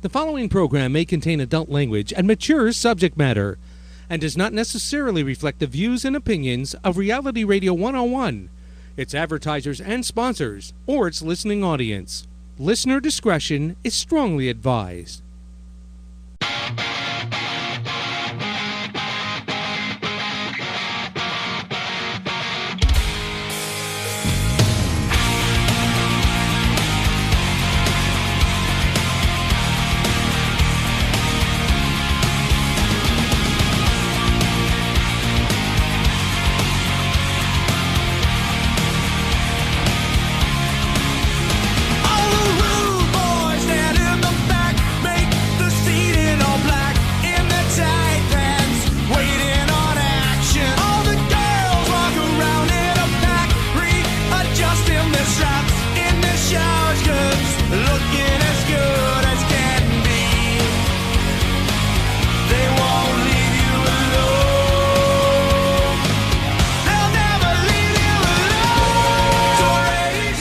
The following program may contain adult language and mature subject matter and does not necessarily reflect the views and opinions of Reality Radio 101, its advertisers and sponsors, or its listening audience. Listener discretion is strongly advised.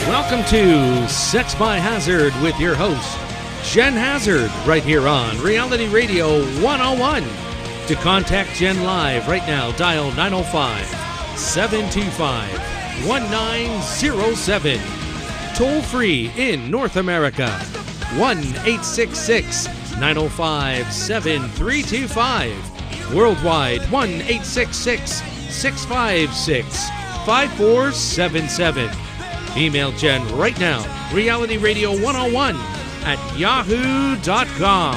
Welcome to Sex by Hazard with your host, Jen Hazzard, right here on Reality Radio 101. To contact Jen live right now, dial 905-725-1907. Toll free in North America, 1-866-905-7325. Worldwide, 1-866-656-5477. Email Jen right now, realityradio101@yahoo.com.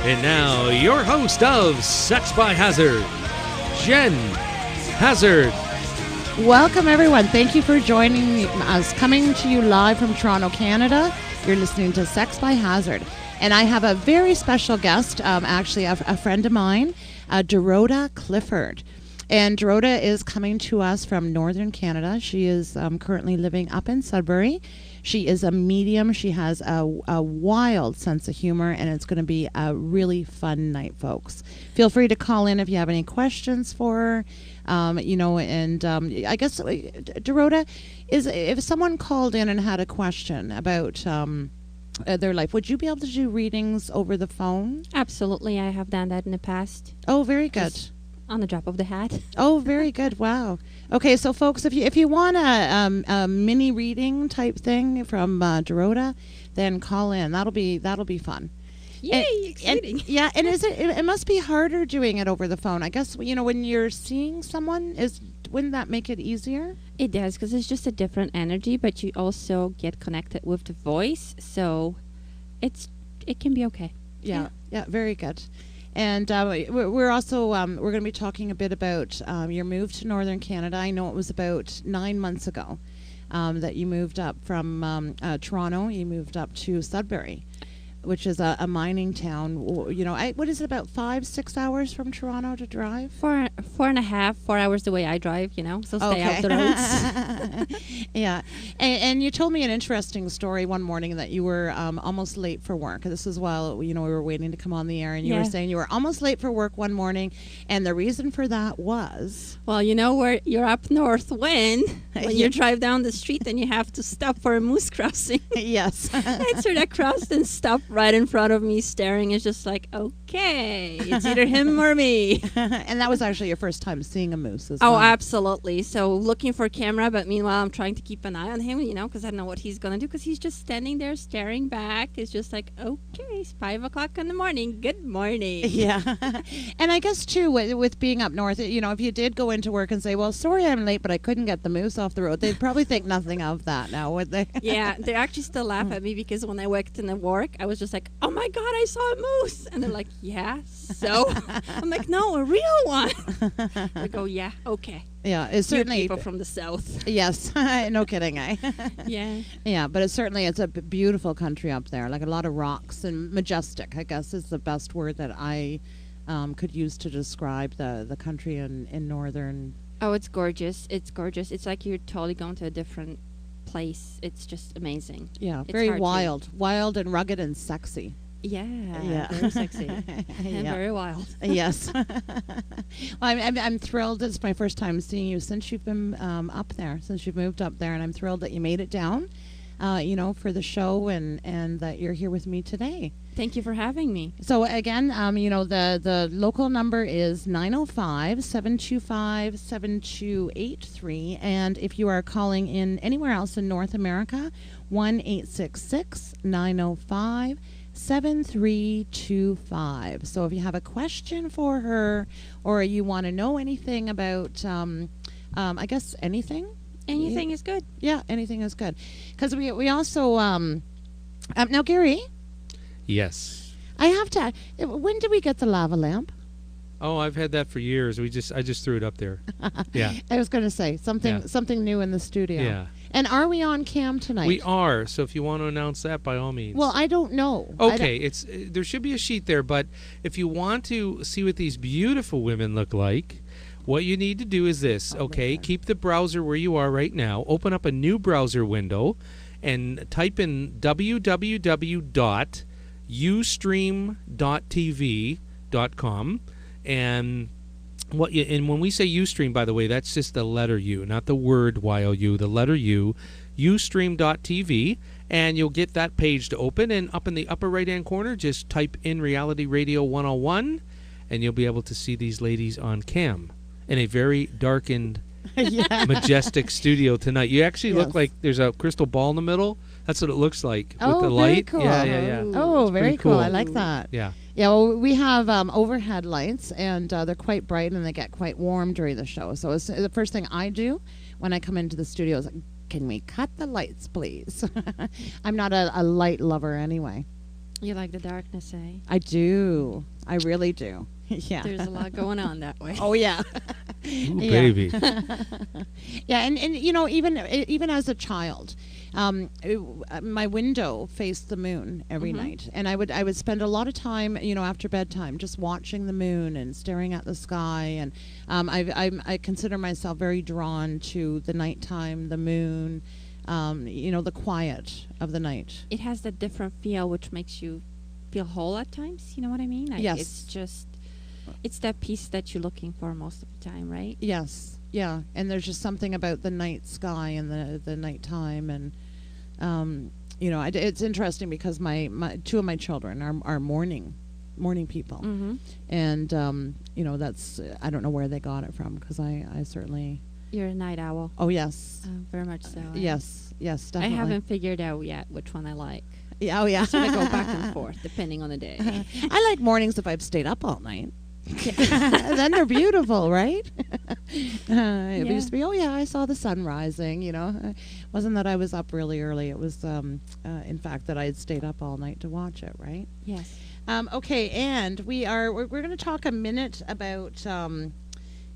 And now, your host of Sex by Hazard, Jen Hazzard. Welcome, everyone. Thank you for joining us. Coming to you live from Toronto, Canada. You're listening to Sex by Hazard. And I have a very special guest, actually a friend of mine, Dorota Clifford. And Dorota is coming to us from Northern Canada. She is currently living up in Sudbury. She is a medium. She has a wild sense of humor, and it's going to be a really fun night, folks. Feel free to call in if you have any questions for her. I guess, Dorota, if someone called in and had a question about their life, would you be able to do readings over the phone? Absolutely. I have done that in the past. Oh, very good. Just on the drop of the hat. Oh, very good. Wow. Okay, so folks, if you want a mini reading type thing from Dorota, then call in. That'll be fun. Yay, exciting. And it must be harder doing it over the phone. I guess, when you're seeing someone, wouldn't that make it easier? It does, because it's just a different energy, but you also get connected with the voice, so it can be okay. Yeah, very good. And we're also we're going to be talking a bit about your move to Northern Canada. I know it was about 9 months ago that you moved up from Toronto. You moved up to Sudbury, which is a mining town. What is it, about 5-6 hours from Toronto to drive? 4.5 hours the way I drive, so stay off the roads. Yeah. And you told me an interesting story one morning that you were almost late for work. This is while, we were waiting to come on the air, and you were saying you were almost late for work one morning, and the reason for that was? Well, where you're up north when you drive down the street and you have to stop for a moose crossing. Yes. And so that crossed and stopped right in front of me, staring. It's just like, okay, it's either him or me. And that was actually your first time seeing a moose as well. Oh, absolutely. So looking for camera, but meanwhile I'm trying to keep an eye on him, because I don't know what he's going to do, because he's just standing there staring back. It's just like, okay, it's 5 o'clock in the morning. Good morning. Yeah. And I guess, too, with being up north, if you did go into work and say, well, sorry I'm late, but I couldn't get the moose off the road, they'd probably think nothing of that now, would they? Yeah, they actually still laugh at me, because when I worked in the work, I was just like, oh my God, I saw a moose. And they're like, yeah, so? I'm like, no, a real one. They go, yeah, okay. Yeah, it's certainly people from the south. Yes, no kidding, eh? Yeah. Yeah, but it's a beautiful country up there, like a lot of rocks and majestic, I guess is the best word that I could use to describe the country in northern. Oh, it's gorgeous. It's gorgeous. It's like you're totally going to a different place. It's just amazing. Yeah, it's very wild and rugged and sexy. Yeah, very sexy and very wild. Yes. Well, I'm thrilled. It's my first time seeing you since you've been up there, since you've moved up there, and I'm thrilled that you made it down, for the show and that you're here with me today. Thank you for having me. So again, the local number is 905-725-7283, and if you are calling in anywhere else in North America, 1-866-905-7325. So if you have a question for her, or you want to know anything about, I guess anything. Anything is good. Yeah, anything is good. Because we also now Gary. Yes. I have to. When did we get the lava lamp? Oh, I've had that for years. I just threw it up there. Yeah. I was going to say something new in the studio. Yeah. And are we on cam tonight? We are. So if you want to announce that, by all means. Well, I don't know. Okay, there should be a sheet there, but if you want to see what these beautiful women look like, what you need to do is this. Okay, keep the browser where you are right now. Open up a new browser window, and type in www.ustream.tv.com, and when we say Ustream, by the way, that's just the letter U, not the word YOU, the letter U, ustream.tv, and you'll get that page to open, and up in the upper right-hand corner, just type in Reality Radio 101, and you'll be able to see these ladies on cam in a very darkened, majestic studio tonight. You actually look like there's a crystal ball in the middle. That's what it looks like with the light. Cool. Yeah. Oh, very cool. I like that. Yeah. Yeah, well, we have overhead lights, and they're quite bright, and they get quite warm during the show. So it's the first thing I do when I come into the studio is, can we cut the lights, please? I'm not a light lover anyway. You like the darkness, eh? I do. I really do. Yeah. There's a lot going on that way. Oh, yeah. Ooh, baby. Yeah, and even as a child, my window faced the moon every night, and I would spend a lot of time, after bedtime, just watching the moon and staring at the sky. And I consider myself very drawn to the nighttime, the moon, the quiet of the night. It has that different feel, which makes you feel whole at times. You know what I mean? Yes. It's that peace that you're looking for most of the time, right? Yes. Yeah. And there's just something about the night sky and the nighttime. And, it's interesting because my two of my children are morning people. Mm-hmm. And, that's, I don't know where they got it from, because I certainly... You're a night owl. Oh, yes. Very much so. Yes, definitely. I haven't figured out yet which one I like. Yeah, oh, yeah. So I go back and forth, depending on the day. I like mornings if I've stayed up all night. Then they're beautiful, right? It used to be, I saw the sun rising, It wasn't that I was up really early. It was, in fact, that I had stayed up all night to watch it, right? Yes. Okay, and we're going to talk a minute about... we're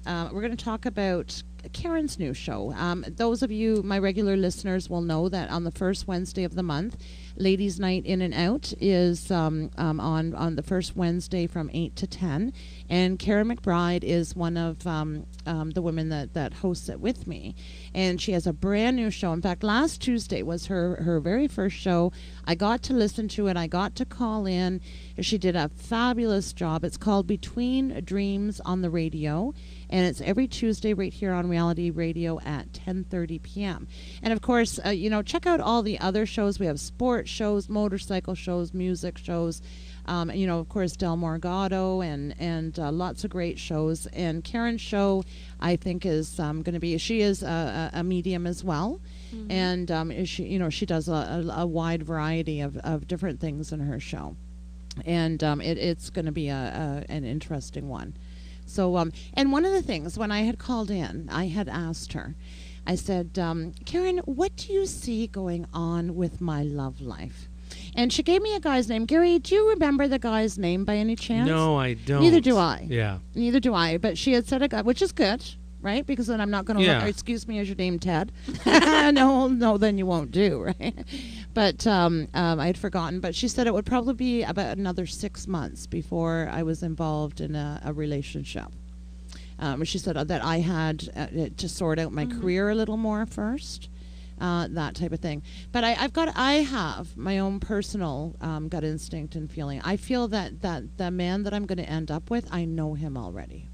going to talk about Karen's new show. Those of you, my regular listeners, will know that on the first Wednesday of the month, Ladies' Night In and Out is on the first Wednesday from 8 to 10. And Karen McBride is one of the women that hosts it with me. And she has a brand new show. In fact, last Tuesday was her very first show. I got to listen to it. I got to call in. She did a fabulous job. It's called Between Dreams on the Radio. And it's every Tuesday right here on Reality Radio at 10:30 p.m. And, of course, check out all the other shows. We have sports shows, motorcycle shows, music shows, of course, Delmerio Morgado and lots of great shows. And Karen's show, I think, is going to be, she is a medium as well. Mm-hmm. And, she does a wide variety of different things in her show. And it's going to be an interesting one. So, and one of the things, when I had called in, I had asked her, I said, Karen, what do you see going on with my love life? And she gave me a guy's name. Gary, do you remember the guy's name by any chance? No, I don't. Neither do I. Yeah. Neither do I. But she had said a guy, which is good, right? Because then I'm not going to excuse me, is your name Ted? No, then you won't do, right? But I had forgotten. But she said it would probably be about another 6 months before I was involved in a relationship. She said that I had to sort out my career a little more first. that type of thing. But I have my own personal gut instinct and feeling. I feel that the man that I'm going to end up with, I know him already.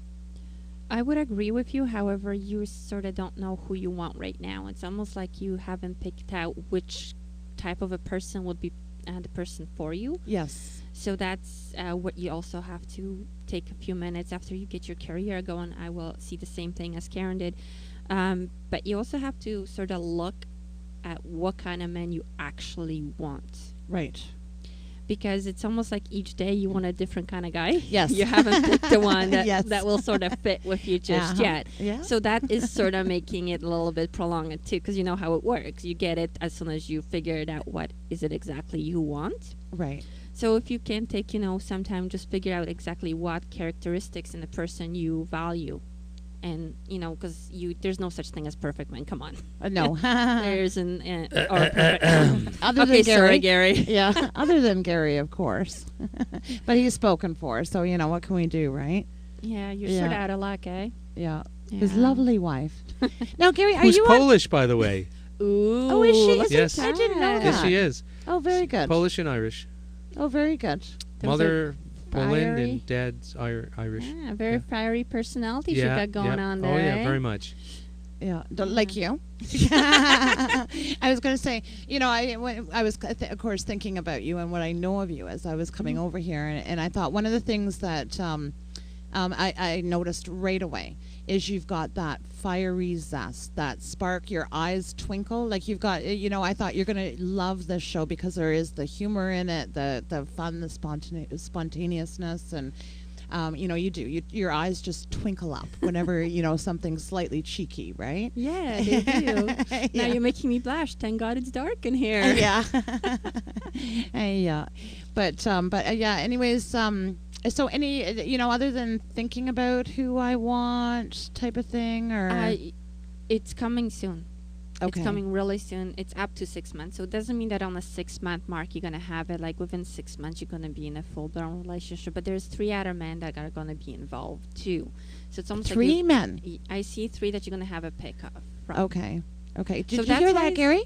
I would agree with you. However, you sort of don't know who you want right now. It's almost like you haven't picked out which type of a person would be the person for you. Yes. So that's what you also have to take a few minutes after you get your career going. I will see the same thing as Karen did. But you also have to sort of look at what kind of man you actually want. Right. Because it's almost like each day you want a different kind of guy. Yes. You haven't picked the one that, Yes. that will sort of fit with you just yet. Yeah. So that is sort of making it a little bit prolonged too, because you know how it works. You get it as soon as you figure it out what is it exactly you want. Right. So if you can take, some time, just figure out exactly what characteristics in the person you value. And, because there's no such thing as perfect man. Come on. No. There's or perfect. Other Okay, than Gary. sorry, Gary. Yeah, other than Gary, of course. But he's spoken for, so, what can we do, right? Yeah, you're sort of out of luck, eh? Yeah. Yeah. His lovely wife. Now, Gary, are Who's you Polish, by the way? Ooh. Oh, is she? look Yes. at I didn't know that. that. Yes, she is. Oh, very good. Polish and Irish. Oh, very good. Those Mother Poland fiery. and dad's Irish. Yeah, very fiery personality Yeah, she got going yeah. on there. Oh, yeah, eh? very much. Yeah, like you. I was going to say, I was, of course, thinking about you and what I know of you as I was coming over here, and I thought one of the things that I noticed right away is you've got that fiery zest, that spark, your eyes twinkle, like you've got, I thought you're going to love this show because there is the humor in it, the fun, the spontaneousness, and you do. Your eyes just twinkle up whenever, something slightly cheeky, right? Yeah, they do. Now Yeah. you're making me blush. Thank God it's dark in here. Yeah. Yeah. But yeah, anyways, so any, other than thinking about who I want type of thing, or? It's coming soon. Okay. It's coming really soon. It's up to 6 months. So it doesn't mean that on the 6-month mark you're going to have it. Like within 6 months you're going to be in a full-blown relationship. But there's 3 other men that are going to be involved too. So it's almost 3 like men? I see 3 that you're going to have a pick of from. Okay. Did So you that's hear why that, Gary?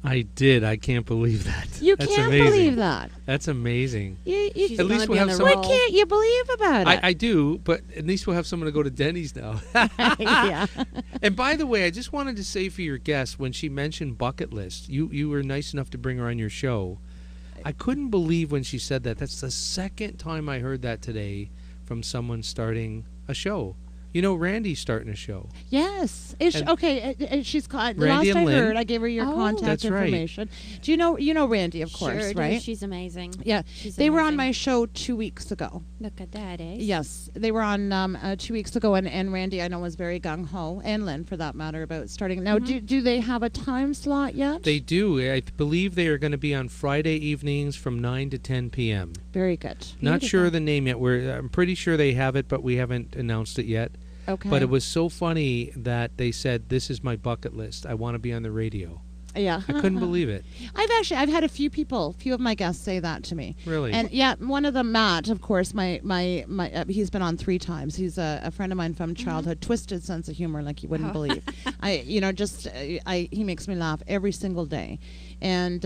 I did. I can't believe that. You That's can't amazing. believe that. That's amazing. She's At least gonna we'll be on have the some- Why roll. can't you believe about it? I do, but at least we'll have someone to go to Denny's now. Yeah. And by the way, I just wanted to say for your guest, when she mentioned bucket list, you were nice enough to bring her on your show. I couldn't believe when she said that. That's the second time I heard that today from someone starting a show. Randy's starting a show. Yes. And She's called. Randy Last and I Lynn. heard, I gave her your Oh. contact That's right. information. Do you know Randy, of course, Sure do. right? She's amazing. Yeah. She's They were on amazing. my show 2 weeks ago. Look at that, eh? Yes, they were on 2 weeks ago, and Randy, I know, was very gung-ho, and Lynn, for that matter, about starting. Now, do they have a time slot yet? They do. I believe they are going to be on Friday evenings from 9 to 10 p.m. Very good. Not Beautiful. sure of the name yet. I'm pretty sure they have it, but we haven't announced it yet. Okay. But it was so funny that they said, "This is my bucket list. I want to be on the radio." Yeah. I couldn't believe it. I've had a few of my guests say that to me. Really? And yeah, one of them, Matt, of course, my he's been on 3 times. He's a friend of mine from childhood, twisted sense of humor like you wouldn't believe. He makes me laugh every single day. And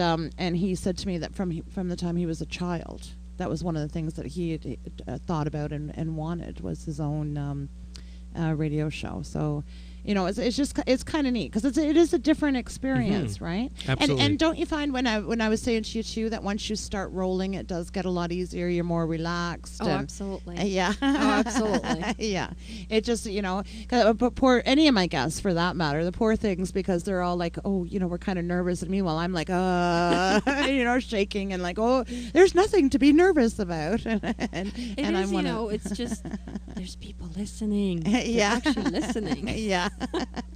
he said to me that from the time he was a child, that was one of the things that he had thought about and wanted, was his own radio show. So, it's kind of neat because it is a different experience, right? Absolutely. And don't you find when I was saying to you too that once you start rolling, it does get a lot easier. You're more relaxed. Oh, and- absolutely. Yeah. Oh, absolutely. Yeah. It just, but poor any of my guests for that matter, the poor things, because they're all like, oh, we're kind of nervous. And meanwhile, I'm like, shaking and like, oh, there's nothing to be nervous about. and It is, I'm one of- it's just, there's people listening. Yeah. They're actually listening. Yeah.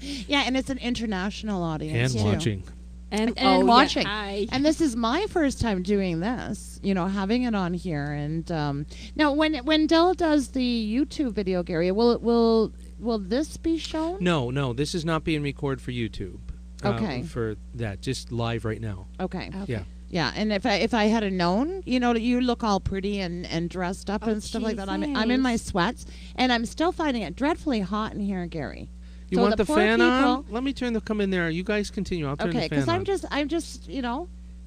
Yeah, and it's an international audience And too. watching. And Oh, yeah, watching. hi. And this is my first time doing this, having it on here. And now, when Del does the YouTube video, Gary, will this be shown? No, this is not being recorded for YouTube. Okay. For that, just live right now. Okay. Okay. Yeah. Yeah, and if I had known, you look all pretty and dressed up Oh, and stuff like gee, that. I'm in my thanks. sweats, and I'm still finding it dreadfully hot in here, Gary. You So want the the poor fan on? people- Let me come in there. You guys continue. I'll turn Okay, the fan because on. I'm just,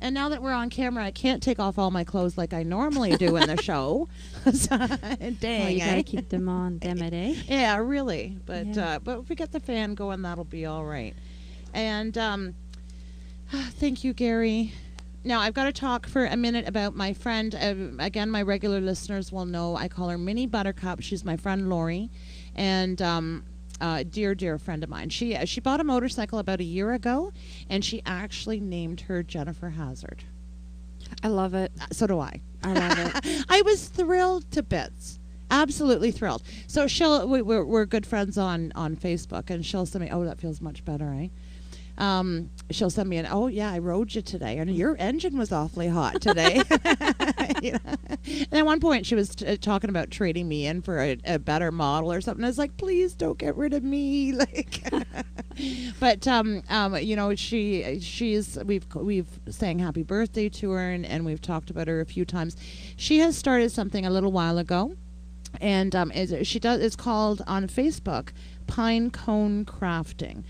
and now that we're on camera, I can't take off all my clothes like I normally do in the show. So, dang, Well, you gotta eh? keep them on them a day. Yeah, really. But Yeah. but if we get the fan going, that'll be all right. And thank you, Gary. Now I've got to talk for a minute about my friend. Again, my regular listeners will know I call her Minnie Buttercup. She's my friend Lori, and dear friend of mine. She bought a motorcycle about a year ago, and she actually named her Jennifer Hazzard. I love it. So do I. I love it. I was thrilled to bits. Absolutely thrilled. So we're good friends on Facebook, and she'll send me, oh, that feels much better, eh? She'll send me oh yeah, I rode you today, and your engine was awfully hot today. And at one point she was talking about trading me in for a better model or something. I was like, please don't get rid of me. Like, but we've sang happy birthday to her, and we've talked about her a few times. She has started something a little while ago, and it's called on Facebook Pine Cone Crafting.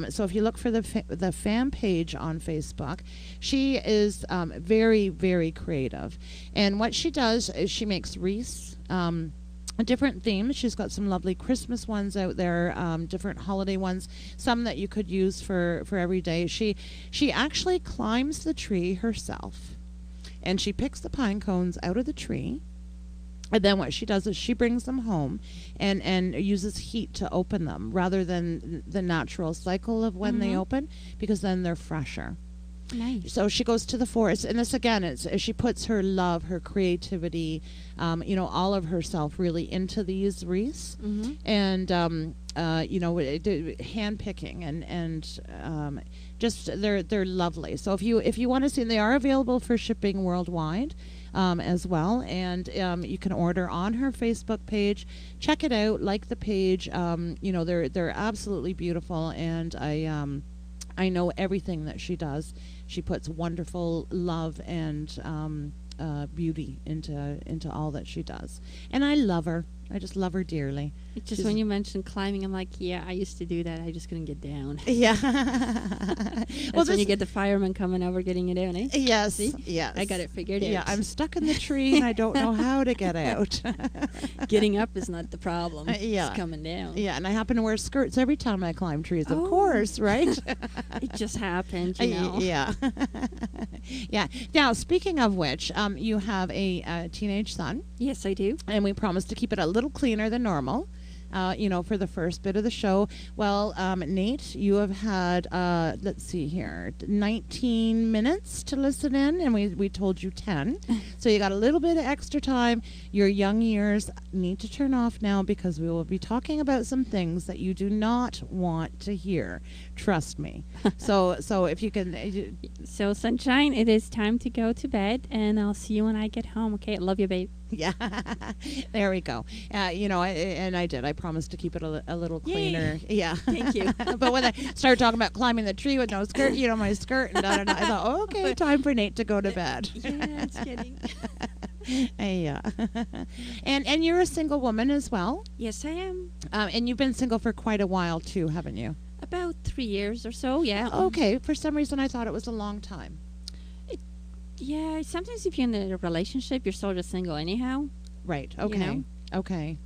So if you look for the fan page on Facebook, she is very, very creative. And what she does is she makes wreaths, different themes. She's got some lovely Christmas ones out there, different holiday ones, some that you could use for every day. She actually climbs the tree herself, and she picks the pine cones out of the tree. And then what she does is she brings them home and uses heat to open them rather than the natural cycle of when they open, because then they're fresher. Nice. So she goes to the forest, and this again, she puts her love, her creativity, all of herself really into these wreaths, and hand picking and just they're lovely. So if you want to see, they are available for shipping worldwide. As well, and you can order on her Facebook page. Check it out, like the page. They're absolutely beautiful, and I know everything that she does. She puts wonderful love and beauty into all that she does, and I love her. I just love her dearly. Just when you mentioned climbing, I'm like, yeah, I used to do that. I just couldn't get down. Yeah. That's when you get the firemen coming over getting you down, eh? Yes. See? Yes. I got it figured out. Yeah, I'm stuck in the tree and I don't know how to get out. Getting up is not the problem. Yeah. It's coming down. Yeah, and I happen to wear skirts every time I climb trees, of Oh. course, right? It just happened, you know. Yeah. Yeah. Now, speaking of which, you have a teenage son, Yes, I do. and we promised to keep it a little cleaner than normal. For the first bit of the show. Well, Nate, you have had, let's see here, 19 minutes to listen in, and we told you 10. So you got a little bit of extra time. Your young ears need to turn off now, because we will be talking about some things that you do not want to hear. Trust me. So if you can... So, Sunshine, it is time to go to bed, and I'll see you when I get home. Okay, I love you, babe. Yeah, there we go. I did. I promised to keep it a little cleaner. Yay. Yeah. Thank you. But when I started talking about climbing the tree with no skirt, my skirt, and I thought, oh, okay, time for Nate to go to bed. Yeah, it's kidding. Yeah. And you're a single woman as well. Yes, I am. And you've been single for quite a while too, haven't you? About 3 years or so, yeah. Okay. For some reason, I thought it was a long time. Yeah, sometimes if you're in a relationship, you're sort of single anyhow. Right. Okay. know? Okay.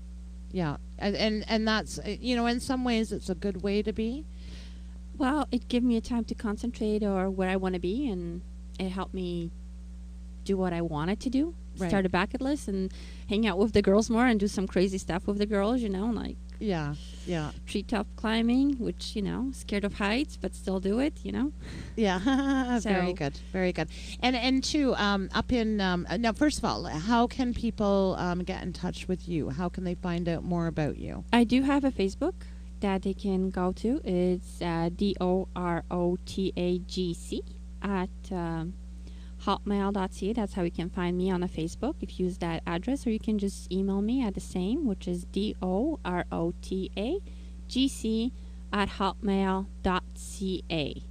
Yeah. And that's in some ways it's a good way to be. Well, it gave me a time to concentrate or where I want to be, and it helped me do what I wanted to do. Right. Start a bucket list and hang out with the girls more and do some crazy stuff with the girls, like Yeah. Yeah. treetop climbing, which, scared of heights, but still do it, Yeah, very So- good, very good. And too, up in now, first of all, how can people get in touch with you? How can they find out more about you? I do have a Facebook that they can go to. It's DOROTAGC at hotmail.ca. That's how you can find me on the Facebook if you use that address, or you can just email me at the same, which is DOROTAGC at hotmail.ca.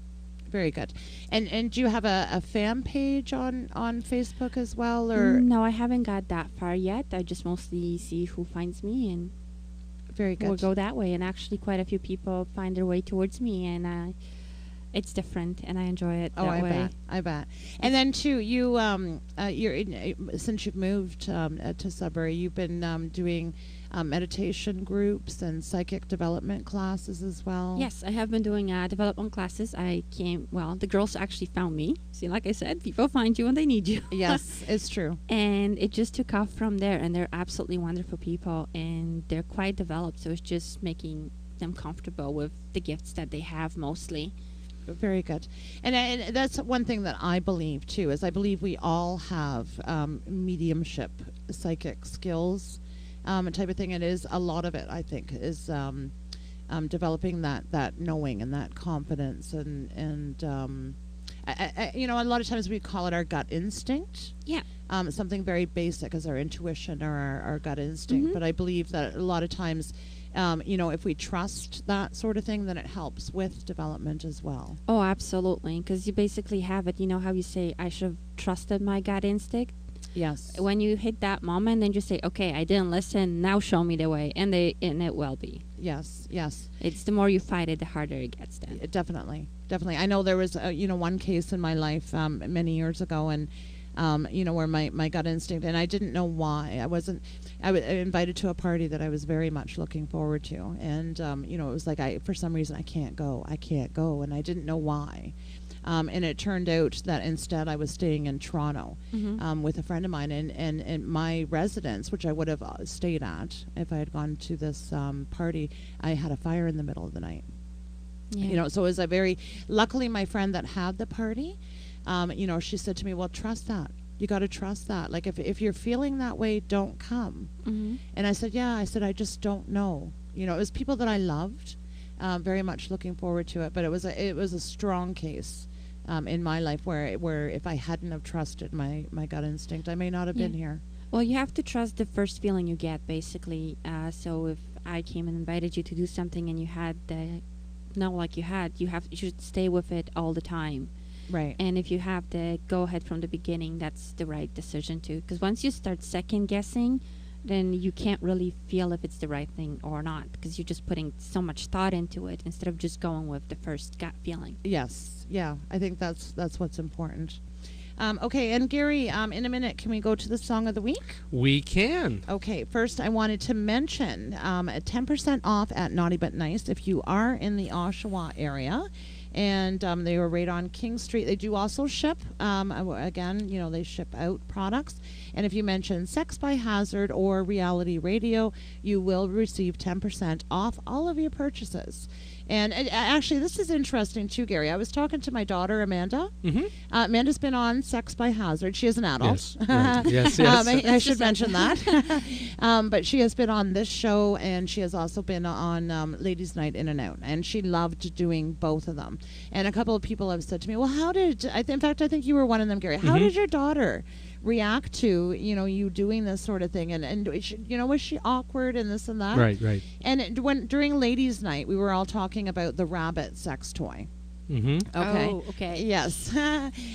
Very good. And do you have a fan page on Facebook as well, or? No, I haven't got that far yet. I just mostly see who finds me, and Very good. will go that way. And actually, quite a few people find their way towards me, and it's different, and I enjoy it that way. I bet. And then too, you since you've moved to Sudbury, you've been doing meditation groups and psychic development classes as well. Yes, I have been doing development classes. The girls actually found me. See, like I said, people find you when they need you. Yes, it's true. And it just took off from there, and they're absolutely wonderful people, and they're quite developed, so it's just making them comfortable with the gifts that they have mostly. Very good. And that's one thing that I believe, too, is I believe we all have mediumship, psychic skills, type of thing. It is a lot of it, I think, is developing that knowing and that confidence. And a lot of times we call it our gut instinct. Yeah. Something very basic as our intuition or our gut instinct. Mm-hmm. But I believe that a lot of times, if we trust that sort of thing, then it helps with development as well. Oh, absolutely. Because you basically have it. You know how you say, I should have trusted my gut instinct? Yes. When you hit that moment, then just say, okay, I didn't listen. Now show me the way. And it will be. Yes. It's the more you fight it, the harder it gets then. Definitely. I know there was, one case in my life many years ago, and where my gut instinct, and I didn't know why. I was invited to a party that I was very much looking forward to, and it was like for some reason I can't go, and I didn't know why. And it turned out that instead I was staying in Toronto with a friend of mine, and my residence, which I would have stayed at if I had gone to this party, I had a fire in the middle of the night. Yeah. So it was luckily my friend that had the party, she said to me, well, trust that. You got to trust that. Like, if you're feeling that way, don't come. Mm-hmm. And I said, I just don't know. It was people that I loved, very much looking forward to it. But it was a strong case in my life where if I hadn't have trusted my gut instinct, I may not have been here. Well, you have to trust the first feeling you get, basically. So if I came and invited you to do something and you had you should stay with it all the time. Right. And if you have the go-ahead from the beginning, that's the right decision too. Because once you start second-guessing, then you can't really feel if it's the right thing or not, because you're just putting so much thought into it instead of just going with the first gut feeling. Yes. Yeah. I think that's what's important. Okay. And Gary, in a minute, can we go to the song of the week? We can. Okay. First, I wanted to mention 10% off at Naughty But Nice if you are in the Oshawa area. And they were right on King Street. They do also ship. Again, they ship out products. And if you mention Sex by Hazzard or Reality Radio, you will receive 10% off all of your purchases. And actually, this is interesting too, Gary. I was talking to my daughter, Amanda. Mm-hmm. Amanda's been on Sex by Hazzard. She is an adult. Yes, right. yes. I should mention that. But she has been on this show, and she has also been on Ladies' Night In and Out. And she loved doing both of them. And a couple of people have said to me, well, in fact, I think you were one of them, Gary. How did your daughter react to you doing this sort of thing, and was she awkward and this and that? Right. And during Ladies' Night, we were all talking about the rabbit sex toy. Mm-hmm. Okay. Oh, okay. Yes.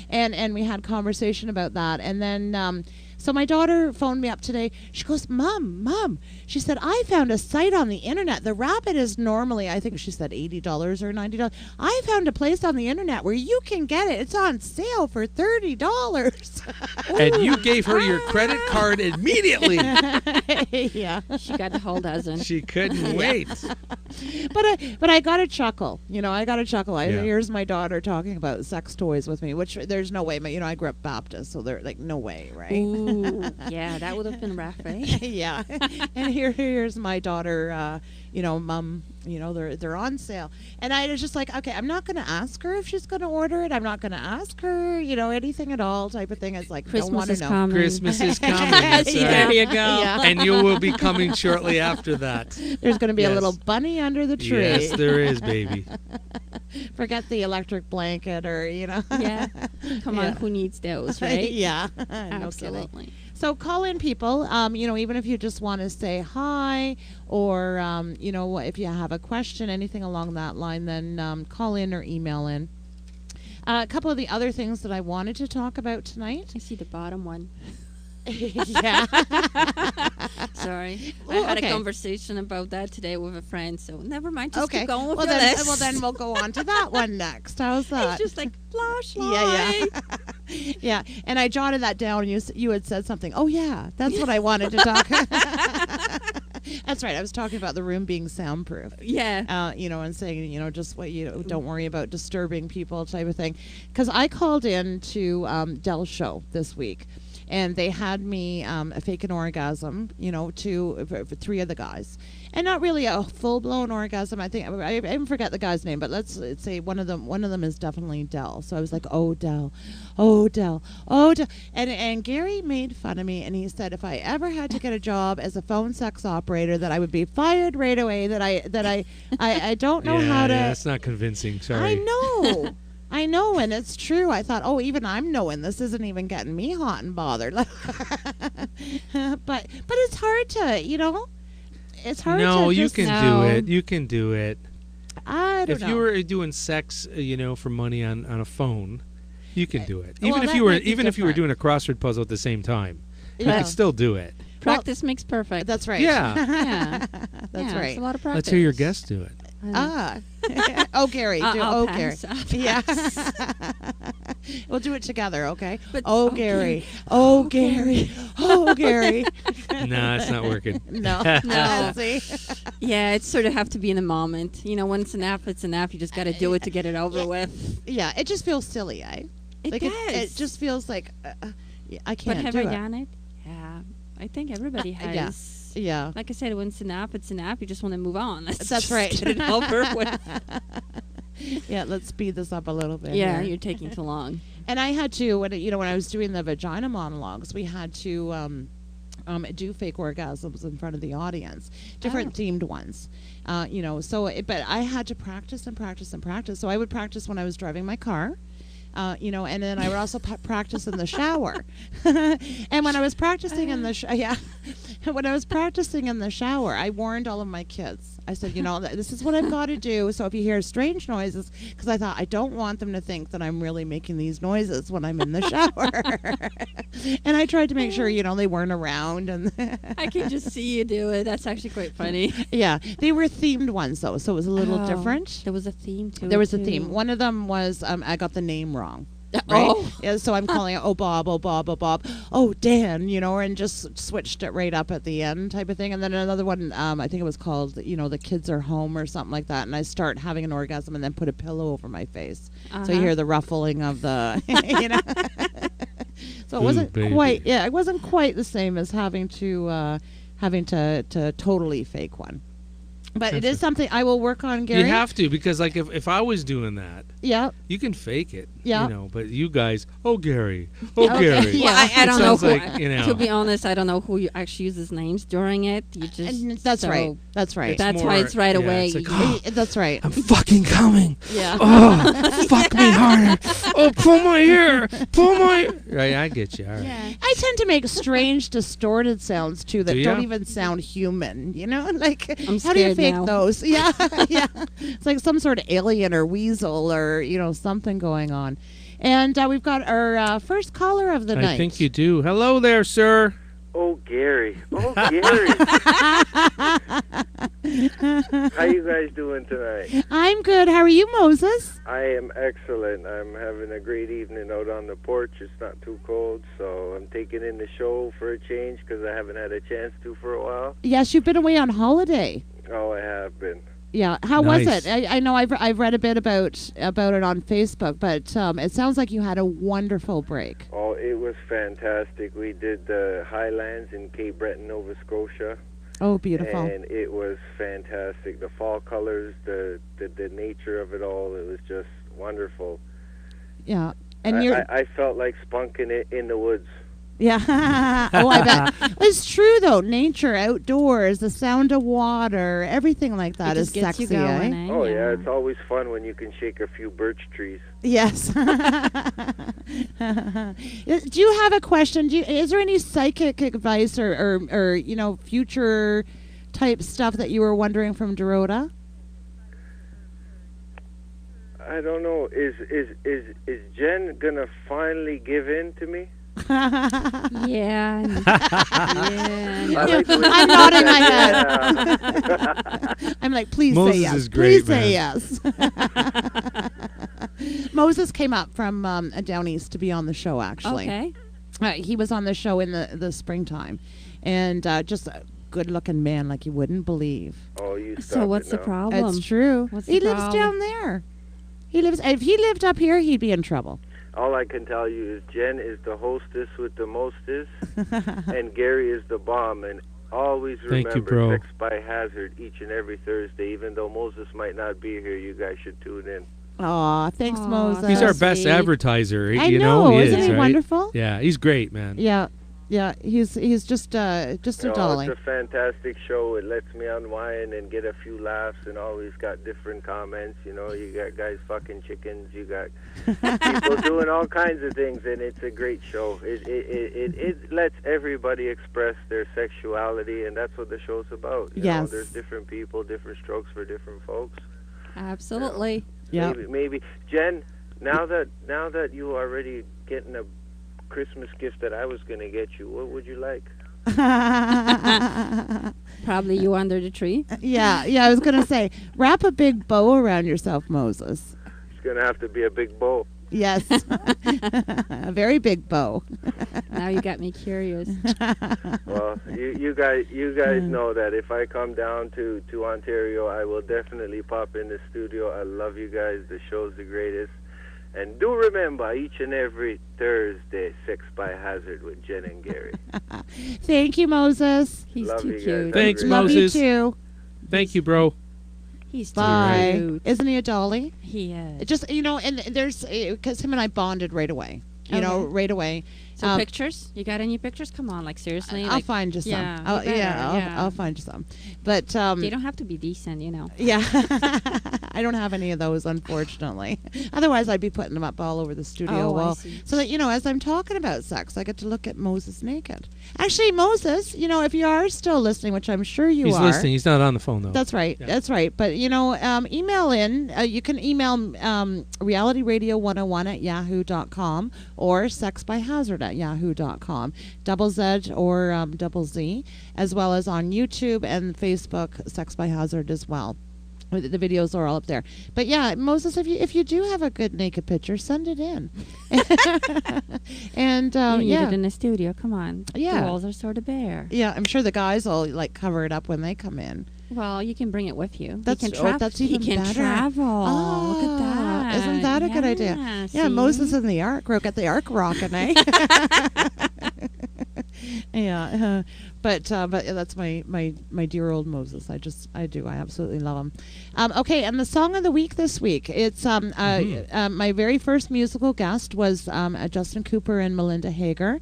and we had conversation about that, and then so my daughter phoned me up today. She goes, Mom, she said, I found a site on the internet. The rabbit is normally, I think she said $80 or $90. I found a place on the internet where you can get it. It's on sale for $30. And you gave her your credit card immediately. Yeah. She got the whole dozen. She couldn't wait. But I got a chuckle. I got a chuckle. Yeah. Here's my daughter talking about sex toys with me, which there's no way. But, I grew up Baptist, so they're like, no way, right? Ooh, yeah, that would have been rough, right? Yeah. And here's my daughter, Mom, they're on sale. And I was just like, okay, I'm not going to ask her if she's going to order it. I'm not going to ask her, anything at all type of thing. It's like, don't want to know. Coming. Christmas is coming. That's Yeah. There right. you go. Yeah. And you will be coming shortly after that. There's going to be a Yes. little bunny under the tree. Yes, there is, baby. Forget the electric blanket or, Yeah. Come on, Yeah. who needs those, right? Yeah. No kidding. Absolutely. So call in, people, even if you just want to say hi or, if you have a question, anything along that line, then call in or email in. A couple of the other things that I wanted to talk about tonight. I see the bottom one. Yeah. Sorry. Well, I had okay. a conversation about that today with a friend, so never mind. Just Okay. keep going with Well, your then, list. well, then we'll go on to that one next. How's that? It's just like flashlight. Yeah. Yeah. And I jotted that down. And you had said something. Oh, yeah. That's what I wanted to talk. That's right. I was talking about the room being soundproof. Yeah. And saying, just what don't worry about disturbing people type of thing. Because I called in to Dell's show this week, and they had me fake an orgasm, for 3 of the guys. And not really a full-blown orgasm. I think I even forget the guy's name, but let's say one of them is definitely Dell. So I was like, oh, Dell, oh, Dell, oh, Dell. And Gary made fun of me, and he said if I ever had to get a job as a phone sex operator, that I would be fired right away. That I don't know how to. Yeah, that's not convincing. Sorry. I know. I know, and it's true. I thought, oh, even I'm knowing this isn't even getting me hot and bothered. But it's hard to, it's hard to. No, you just can know. do it. You can do it. I don't know. If you were doing sex, for money on a phone, you can do it. Well, Even that if you were might be different. doing a crossword puzzle at the same time, you Yeah. could still do it. Practice makes perfect. That's right. Yeah. Yeah. That's Yeah, right. It's a lot of practice. Let's hear your guest do it. Ah. Oh, Gary. I'll Gary. pass. I'll Yeah. pass. We'll do it together, okay? But- oh, okay. Gary. Oh, Gary. Oh, Gary. Nah, it's not working. No. No. See? Yeah, it sort of have to be in the moment. When it's an app, it's an app. You just got to do it to get it over with. Yeah, it just feels silly, eh? It Like does. It just feels like I But can't have do I it. done it? Yeah. I think everybody has. yeah. Yeah. Like I said, when it's an app, it's an app. You just want to move on. Let's That's just right. Get it over with. Yeah, let's speed this up a little bit. Yeah, here. you're taking too long. And I had to when I was doing the vagina monologues, we had to do fake orgasms in front of the audience, different themed ones. But I had to practice and practice and practice. So I would practice when I was driving my car. And then I would also practice in the shower. And when I was practicing in the when I was practicing in the shower, I warned all of my kids. I said, this is what I've got to do. So if you hear strange noises, because I thought I don't want them to think that I'm really making these noises when I'm in the shower. And I tried to make sure, they weren't around. And I can just see you do it. That's actually quite funny. yeah, they were themed ones though, so it was a little different. There was a theme to it. There was a too. theme. One of them was I got the name wrong. Right? Oh. Yeah, so I'm calling it, oh, Bob, oh, Bob, oh, Bob, oh, Dan, and just switched it right up at the end type of thing. And then another one, I think it was called, the kids are home or something like that. And I start having an orgasm and then put a pillow over my face. So you hear the ruffling of the, So it wasn't quite, it wasn't quite the same as having to totally fake one. But it is something I will work on, Gary. You have to, because like if I was doing that, yeah, you can fake it. Yeah. But you guys, oh Gary, oh Okay. Gary. Yeah. Well, I don't know Sounds who. like, To be honest, I don't know who actually uses names during it. You just. And that's right. That's right. That's why it's right away. It's like, That's right. I'm fucking coming. Yeah. Oh, fuck me harder. Oh, pull my hair. Pull my. Right, I get you. All right. Yeah. I tend to make strange, distorted sounds too that Do don't ya? even sound human. Like I'm how do you scared fake now. those? Yeah, yeah. It's like some sort of alien or weasel or something going on. And we've got our first caller of the night. I think you do. Hello there, sir. Oh, Gary. Oh, Gary. How you guys doing tonight? I'm good. How are you, Moses? I am excellent. I'm having a great evening out on the porch. It's not too cold, so I'm taking in the show for a change because I haven't had a chance to for a while. Yes, you've been away on holiday. Oh, I have been. Yeah. How was Nice. it? I know I've read a bit about it on Facebook, but it sounds like you had a wonderful break. Oh, it was fantastic. We did the Highlands in Cape Breton, Nova Scotia. Oh, beautiful. And it was fantastic. The fall colors, the nature of it all, it was just wonderful. Yeah. And you're I felt like spunking it in the woods. Yeah. Oh, I bet. It's true, though. Nature, outdoors, the sound of water, everything like that It is just gets sexy, you going, eh? eh? Oh, yeah, it's always fun when you can shake a few birch trees. Yes. Do you have a question? Is there any psychic advice or future type stuff that you were wondering from Dorota? I don't know. Is Jen gonna finally give in to me? Yeah. I'm nodding my head. I'm like, please Moses say yes. is great, Please say yes. Moses came up from down east to be on the show, actually. Okay. He was on the show in the springtime. And just a good-looking man like you wouldn't believe. Oh, you stop So what's it the now. problem? It's true. What's He the lives problem? down there. If he lived up here, he'd be in trouble. All I can tell you is Jen is the hostess with the mostest, and Gary is the bomb. And always Thank you, remember bro. Sex by Hazard each and every Thursday. Even though Moses might not be here, you guys should tune in. Aw, thanks, Aw, Moses. He's our That's best sweet. advertiser. I You know, he isn't is, he right? wonderful? Yeah, he's great, man. Yeah, he's just a darling. It's a fantastic show. It lets me unwind and get a few laughs, and always got different comments. You know, you got guys fucking chickens. You got people doing all kinds of things, and it's a great show. It lets everybody express their sexuality, and that's what the show's about. You know, Yes. there's different people, different strokes for different folks. Absolutely. Yeah. Maybe Jen. Now that you are already getting a Christmas gift that I was going to get you, what would you like? Probably you under the tree. Yeah, I was going to say, wrap a big bow around yourself, Moses. It's going to have to be a big bow. Yes. A very big bow. Now you got me curious. Well, you guys know that if I come down to Ontario, I will definitely pop in the studio. I love you guys. The show's the greatest. And do remember, each and every Thursday, Sex by Hazard with Jen and Gary. Thank you, Moses. He's Love too you guys. cute. Thanks, Love Love Moses. you too. Thank you, bro. He's too Bye. cute. Isn't he a dolly? He is. Just, and there's, because him and I bonded right away. You know, Okay. right away. So pictures? You got any pictures? Come on, like seriously. I'll like, find you some. yeah, I'll, you better, yeah, yeah. I'll find you some. But they don't have to be decent, you know. yeah, I don't have any of those, unfortunately. Otherwise, I'd be putting them up all over the studio Oh, I wall, see. so that as I'm talking about sex, I get to look at Moses naked. Actually, Moses, if you are still listening, which I'm sure you He's are. listening. He's not on the phone, though. That's right. Yeah. That's right. But, email in. You can email realityradio101@yahoo.com or SexByHazzard@yahoo.com. Double Z or double Z, as well as on YouTube and Facebook, Sex by Hazard as well. The videos are all up there. But yeah, Moses, if you do have a good naked picture, send it in. And You need yeah. it in the studio. Come on. Yeah. The walls are sort of bare. Yeah, I'm sure the guys will cover it up when they come in. Well, you can bring it with you. That's he can that's even He can better. travel. Look at that. Isn't that a good idea? Yeah, Yeah, see? Moses in the ark. We'll get the ark rocking, eh? Yeah, but that's my dear old Moses. I absolutely love him. Okay, and the song of the week this week. It's my very first musical guest was Justin Cooper and Melinda Hager.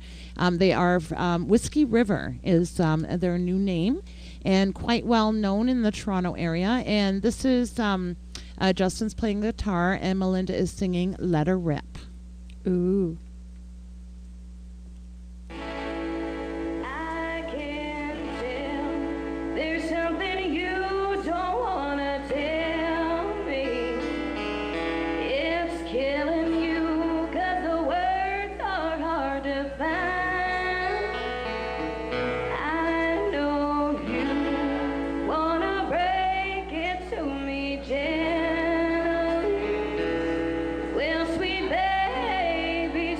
They are Whiskey River is their new name, and quite well known in the Toronto area. And this is Justin's playing guitar, and Melinda is singing "Let Her Rip." Ooh. I can tell there's something you don't wanna tell me. It's killing you 'cause the words are hard to find. I know you wanna break it to me, Jen. Well, sweet baby,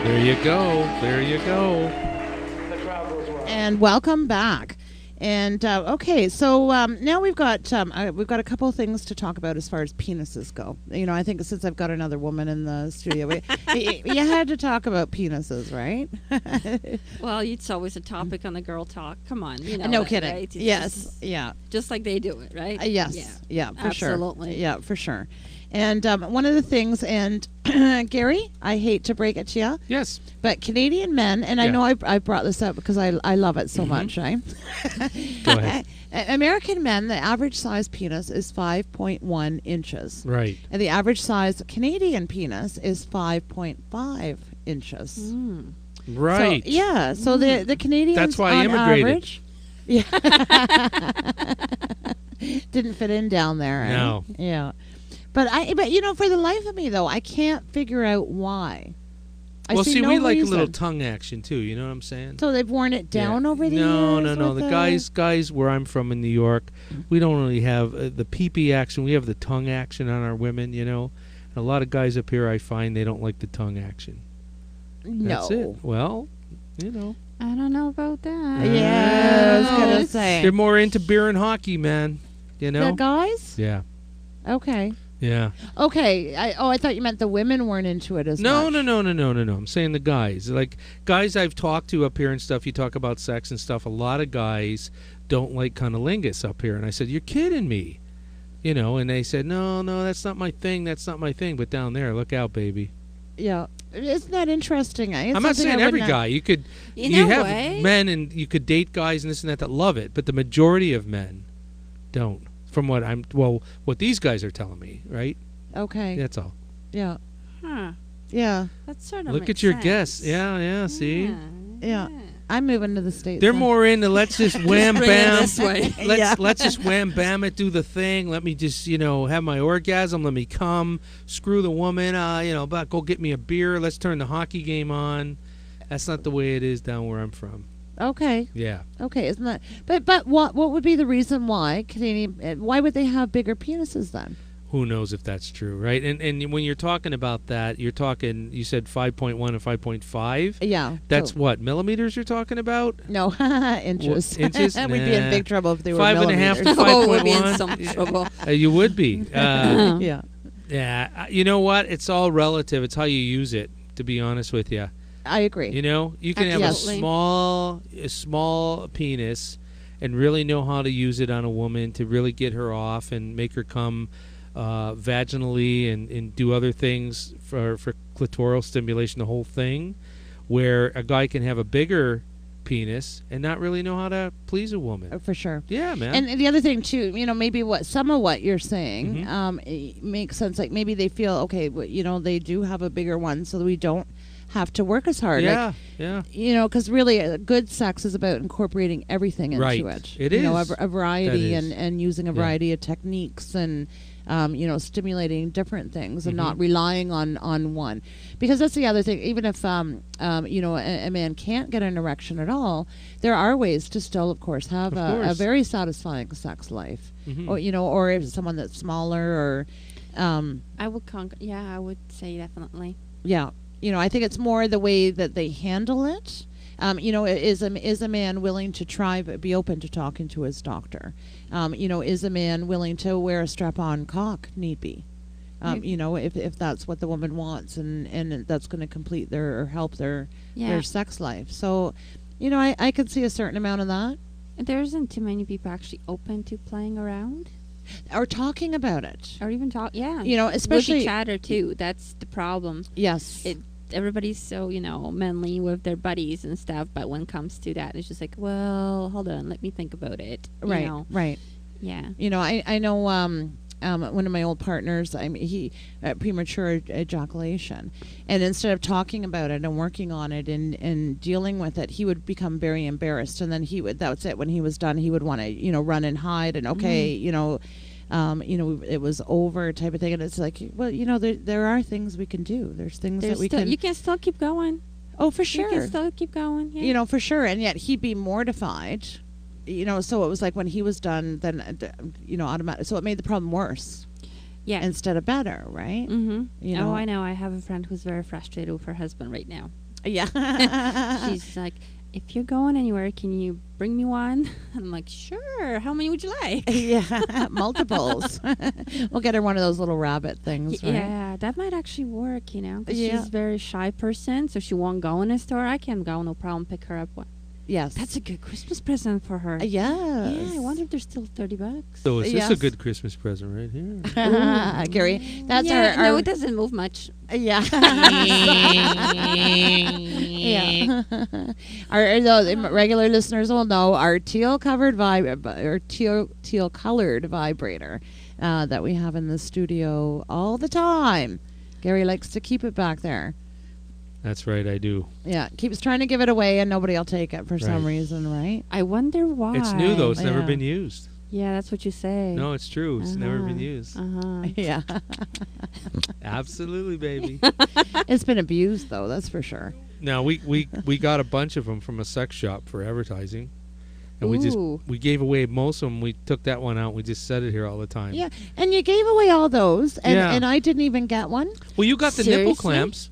There you go. There you go. And welcome back. And okay, so now we've got a couple of things to talk about as far as penises go. You know, I think since I've got another woman in the studio, you had to talk about penises, right? Well, it's always a topic on the girl talk. Come on, you know. No that, kidding. Right? Yes. Yeah. Just like they do it, right? Yes. Yeah. For sure. Absolutely. Yeah, for sure. And one of the things, and Gary, I hate to break it to you, Yes. but Canadian men, and I Yeah. know I brought this up because I love it so much, right? Go ahead. American men, the average size penis is 5.1 inches. Right. And the average size Canadian penis is 5.5 inches. Mm. Right. So, yeah. So the Canadians That's why I on immigrated. average, yeah, didn't fit in down there. Eh? No. Yeah. But you know, for the life of me though, I can't figure out why. Well, see, no we like a reason. little tongue action too. You know what I'm saying? So they've worn it down Yeah. over the no, years. No. with The guys where I'm from in New York, we don't really have the pee-pee action. We have the tongue action on our women. You know, and a lot of guys up here, I find they don't like the tongue action. That's No. it. Well, you know, I don't know about that. Yeah, I was gonna say they're more into beer and hockey, man. You know? the guys. Yeah. Okay. Yeah. Okay. I thought you meant the women weren't into it as No. much. No. I'm saying the guys. Like, guys I've talked to up here and stuff, you talk about sex and stuff, a lot of guys don't like cunnilingus up here. And I said, you're kidding me. You know, and they said, no, that's not my thing. That's not my thing. But down there, look out, baby. Yeah. Isn't that interesting? It's I'm not something saying I every would not- guy. You could, In you a have way. men and you could date guys and this and that love it. But the majority of men don't. From what these guys are telling me, right? Okay. That's all. Yeah. Huh. Yeah. That sort of Look makes at your sense. guess. Yeah, see? Yeah. I'm moving to the States. They're then. more into let's just wham Bring it bam. this way. Let's just wham bam it, do the thing. Let me just, have my orgasm. Let me come. Screw the woman. But go get me a beer. Let's turn the hockey game on. That's not the way it is down where I'm from. Okay. Yeah. Okay. Isn't that? But what would be the reason why Canadian? Why would they have bigger penises then? Who knows if that's true, right? And when you're talking about that, you said 5.1 and 5.5. Yeah. That's so- what, millimeters you're talking about? No, inches. Inches? We'd be in Nah. big trouble if they were 5.5 to millimeters. Oh, we'll be in 5.1. some trouble. You would be. Yeah. Yeah. You know what? It's all relative. It's how you use it, to be honest with you. I agree. You know, you can have Absolutely. a small penis and really know how to use it on a woman to really get her off and make her come vaginally and do other things for clitoral stimulation, the whole thing, where a guy can have a bigger penis and not really know how to please a woman. For sure. Yeah, man. And the other thing too, maybe some of what you're saying Mm-hmm. it makes sense. Like maybe they feel okay, they do have a bigger one, so that we don't have to work as hard. yeah, yeah. Because really, good sex is about incorporating everything into Right. it. It a is. variety That is. and using a Yeah. variety of techniques and stimulating different things and Mm-hmm. not relying on one. Because that's the other thing. Even if a man can't get an erection at all, there are ways to still, of course, have Of a course. very satisfying sex life. Mhm. Or if someone that's smaller or I would I would say definitely. yeah. I think it's more the way that they handle it. Is a man willing to try but be open to talking to his doctor? Is a man willing to wear a strap-on cock need be? If that's what the woman wants and that's going to complete their help their sex life. So, I could see a certain amount of that. There isn't too many people actually open to playing around Or talking about it. or even talk. Yeah, Especially with each other too. That's the problem. Yes. Everybody's so manly with their buddies and stuff, but when it comes to that, it's just like, well, hold on, let me think about it. Right. Right. Yeah. I know one of my old partners, he premature ejaculation, and instead of talking about it and working on it and dealing with it, he would become very embarrassed, and then that's it. When he was done, he would want to run and hide, and it was over type of thing. And it's like, well, there are things we can do. There's things that we can. You can still keep going. Oh, for sure. You can still keep going. Yeah. For sure. And yet he'd be mortified. So it was like when he was done, then automatic. So it made the problem worse. Yeah. Instead of better, right? Mm-hmm. I know. I have a friend who's very frustrated with her husband right now. Yeah. She's like, if you're going anywhere, can you bring me one? I'm like, sure. How many would you like? Yeah, multiples. We'll get her one of those little rabbit things, right? Yeah, that might actually work, 'cause Yeah. she's a very shy person, so she won't go in a store. I can go, no problem, pick her up one. Yes. That's a good Christmas present for her. Yes. Yeah, I wonder if there's still $30. So is this Yes. a good Christmas present right here? Gary, that's yeah, our no, it doesn't move much. yeah. Yeah. The regular listeners will know our teal covered or teal colored vibrator that we have in the studio all the time. Gary likes to keep it back there. That's right, I do. Yeah, keeps trying to give it away and nobody will take it for some Right. reason, right? I wonder why. It's new though. It's never Yeah. been used. Yeah, that's what you say. No, it's true. It's never been Uh-huh. used. Uh-huh. Yeah. Absolutely, baby. It's been abused though, that's for sure. Now we got a bunch of them from a sex shop for advertising, and Ooh. we gave away most of them. We took that one out. We just set it here all the time. Yeah, and you gave away all those and, Yeah. and I didn't even get one. Well, you got the nipple Seriously? clamps.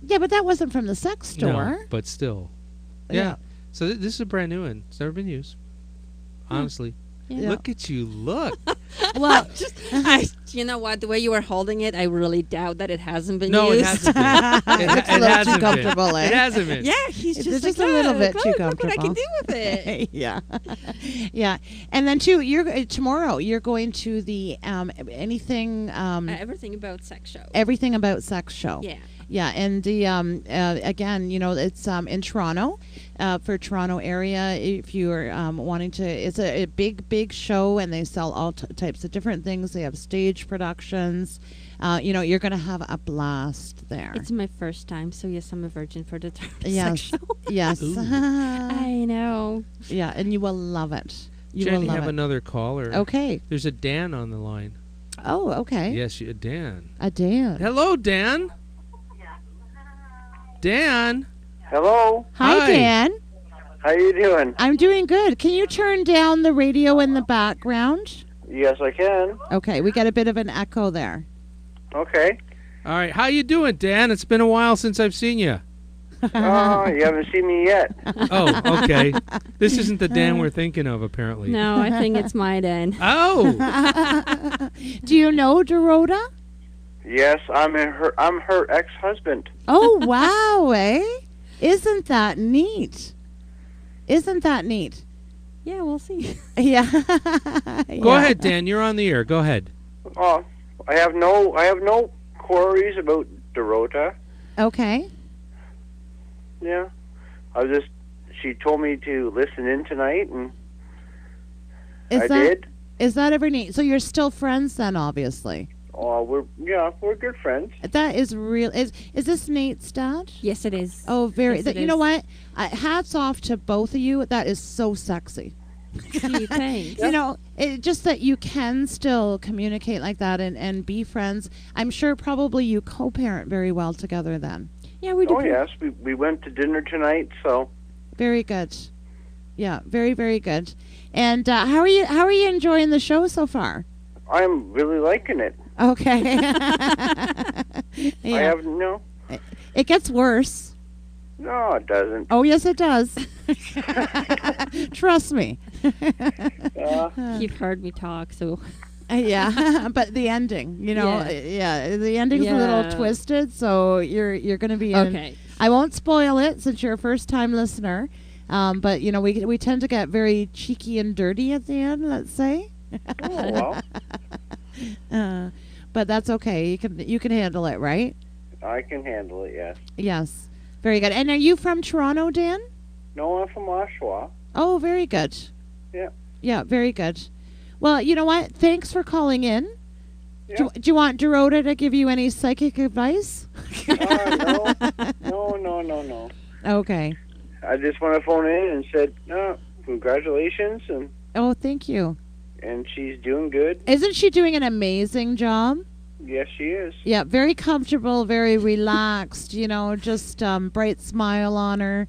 Yeah, but that wasn't from the sex store. No, but still. Yeah. Yeah. So this is a brand new one. It's never been used. Honestly. Yeah. Look at you. Look. Well, You know what? The way you were holding it, I really doubt that it hasn't been No, used. it hasn't been. It's a little too comfortable, eh? It hasn't been. Yeah, he's It's just just like, a little bit "Look, too look what I can comfortable." do with it. yeah, yeah, and then too, you're tomorrow. You're going to the anything, Everything about sex show. everything about sex show. Yeah. Yeah, and the again, it's in Toronto, for Toronto area. If you're wanting to, it's a big show, and they sell all types of different things. They have stage productions. You're going to have a blast there. It's my first time, so yes, I'm a virgin for the Yes. sex show. Yes. I know. Yeah, and you will love it. You Jenny, will love have it. another caller. Okay. There's a Dan on the line. Oh, okay. Yes, a Dan. A Dan. Hello, Dan. Dan. Hello. Hi, Hi. Dan. How you doing? I'm doing good. Can you turn down the radio in the background? Yes, I can. Okay, we got a bit of an echo there. Okay. All right. How you doing, Dan? It's been a while since I've seen you. Oh, you haven't seen me yet. Oh, okay. This isn't the Dan we're thinking of, apparently. No, I think it's my den. Oh. Do you know Dorota? Yes, I'm her ex-husband. Oh, wow, eh? Isn't that neat? Isn't that neat? Yeah, we'll see. Yeah. Go ahead, Dan. You're on the air. Go ahead. Oh, I have no queries about Dorota. Okay. Yeah, she told me to listen in tonight, and I did. Is that ever neat? So you're still friends then, obviously. Oh, we're good friends. That is real. Is this Nate's dad? Yes, it is. Oh, very. Yes, it You know is. what? Hats off to both of you. That is so sexy. Gee, thanks. You know, just that you can still communicate like that and be friends. I'm sure probably you co-parent very well together then. Yeah, we do. Oh yes, we went to dinner tonight, so Very good. Yeah, very, very good. And how are you enjoying the show so far? I'm really liking it. Okay. I Yeah. have no. It gets worse. No, it doesn't. Oh, yes, it does. Trust me. You've heard me talk, so Yeah, but the ending, the ending's a little Yeah. twisted, so you're going to be in. okay. I won't spoil it since you're a first-time listener, but we tend to get very cheeky and dirty at the end. Let's say. Oh well, But that's okay. You can handle it, right? I can handle it. Yes. Yes. Very good. And are you from Toronto, Dan? No, I'm from Oshawa. Oh, very good. Yeah. Yeah, very good. Well, you know what? Thanks for calling in. Yeah. Do you want Dorota to give you any psychic advice? No. Okay. I just want to phone in and said, congratulations, Oh, thank you. and she's doing good. Isn't she doing an amazing job? Yes, she is. Yeah, very comfortable, very relaxed, just bright smile on her.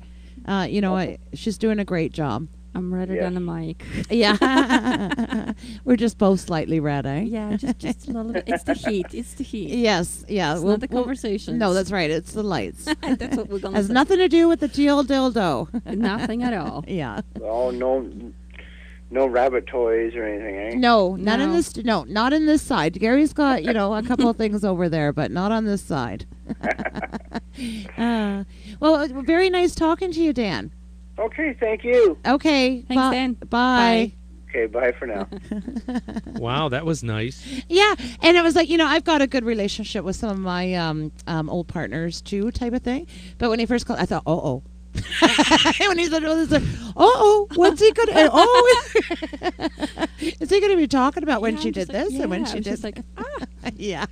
She's doing a great job. I'm redder Yes. than the mic. Yeah. We're just both slightly red, eh? Yeah, just a little bit. It's the heat. It's the heat. Yes, yeah. It's not the conversation. No, that's right. It's the lights. That's what we're going to Has say. nothing to do with the teal dildo. Nothing at all. Yeah. Oh, no rabbit toys or anything, eh? No, none in No. this. No, not in this side. Gary's got a couple of things over there, but not on this side. Well, very nice talking to you, Dan. Okay, thank you. Okay. Thanks, Dan. Bye. Okay, bye for now. Wow, that was nice. Yeah, and it was like, I've got a good relationship with some of my old partners too, type of thing. But when he first called, I thought, oh. When he said, what's he gonna? Is he gonna be talking about when Yeah, she I'm did just like, this and when yeah, she I'm did? just like, Yeah.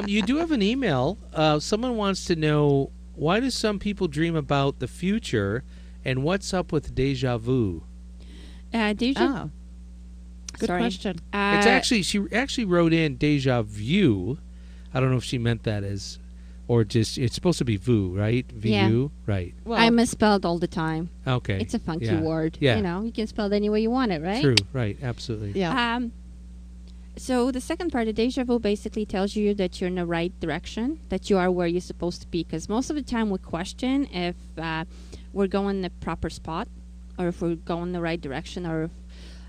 You do have an email. Someone wants to know, why do some people dream about the future, and what's up with deja vu? deja. Oh, good Sorry. question. It's actually, she actually wrote in deja vu. I don't know if she meant that as, or just, it's supposed to be vu, right? Yeah. VU, right? Well, I misspelled all the time. Okay. It's a funky Yeah. word. Yeah. You can spell it any way you want it, right? True, right, absolutely. yeah. So the second part of deja vu basically tells you that you're in the right direction, that you are where you're supposed to be. Because most of the time we question if we're going the proper spot, or if we're going the right direction, or if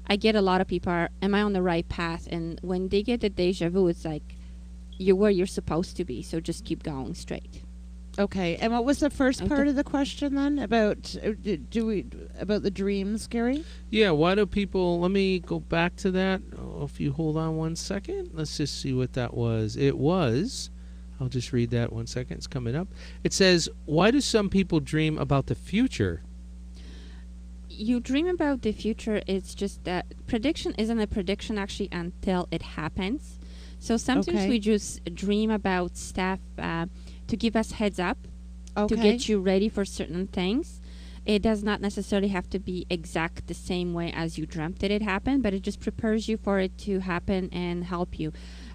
I get a lot of people are, am I on the right path? And when they get the deja vu, it's like, you're where you're supposed to be, so just keep going straight. Okay. And what was the first Okay. part of the question then about about the dreams, Gary? Yeah, why do people, let me go back to that. Oh, if you hold on one second, let's just see what that was. It was, I'll just read that 1 second, it's coming up. It says, why do some people dream about the future? You dream about the future, it's just that prediction isn't a prediction actually until it happens. So sometimes Okay. we just dream about stuff to give us heads up, Okay. to get you ready for certain things. It does not necessarily have to be exact the same way as you dreamt it happened, but it just prepares you for it to happen and help you.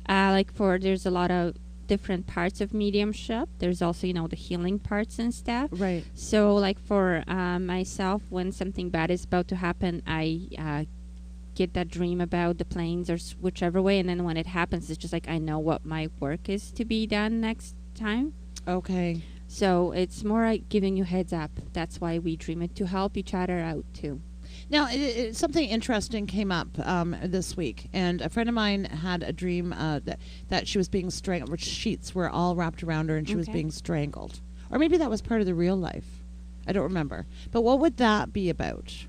There's a lot of different parts of mediumship. There's also, the healing parts and stuff. Right. So, like for myself, when something bad is about to happen, I get that dream about the planes or whichever way, and then when it happens, it's just like I know what my work is to be done next time. Okay. So it's more like giving you heads up. That's why we dream it, to help each other out too. Now, something interesting came up this week, and a friend of mine had a dream that she was being strangled, which sheets were all wrapped around her, and she was Okay. being strangled. Or maybe that was part of the real life. I don't remember. But what would that be about?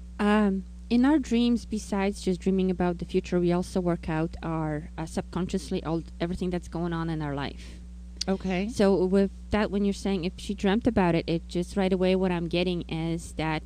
In our dreams, besides just dreaming about the future, we also work out our subconsciously everything that's going on in our life. Okay. So with that, when you're saying if she dreamt about it, it just right away what I'm getting is that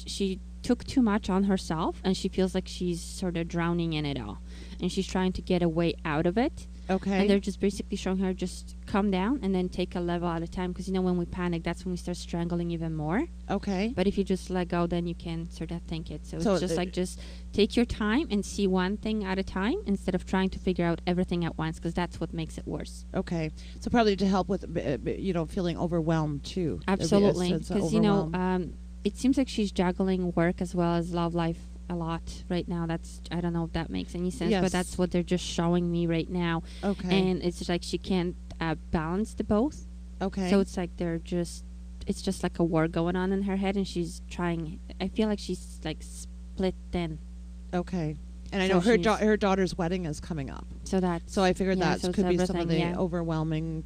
she took too much on herself, and she feels like she's sort of drowning in it all, and she's trying to get a way out of it. Okay. And they're just basically showing her just calm down and then take a level at a time, because when we panic, that's when we start strangling even more. Okay. But if you just let go, then you can sort of think it. So it's just it- just take your time and see one thing at a time instead of trying to figure out everything at once, because that's what makes it worse. Okay. So probably to help with, feeling overwhelmed too. There'd be a Absolutely, sense of because overwhelm. it seems like she's juggling work as well as love life a lot right now. I don't know if that makes any sense, Yes. but that's what they're just showing me right now. Okay. And it's just like she can't balance the both. Okay. So it's like it's just like a war going on in her head, and she's trying. I feel like she's like split thin. Okay. And I So know she's- her daughter's wedding is coming up. So that. So I figured Yeah, that so it's could be some of the everything, yeah. overwhelming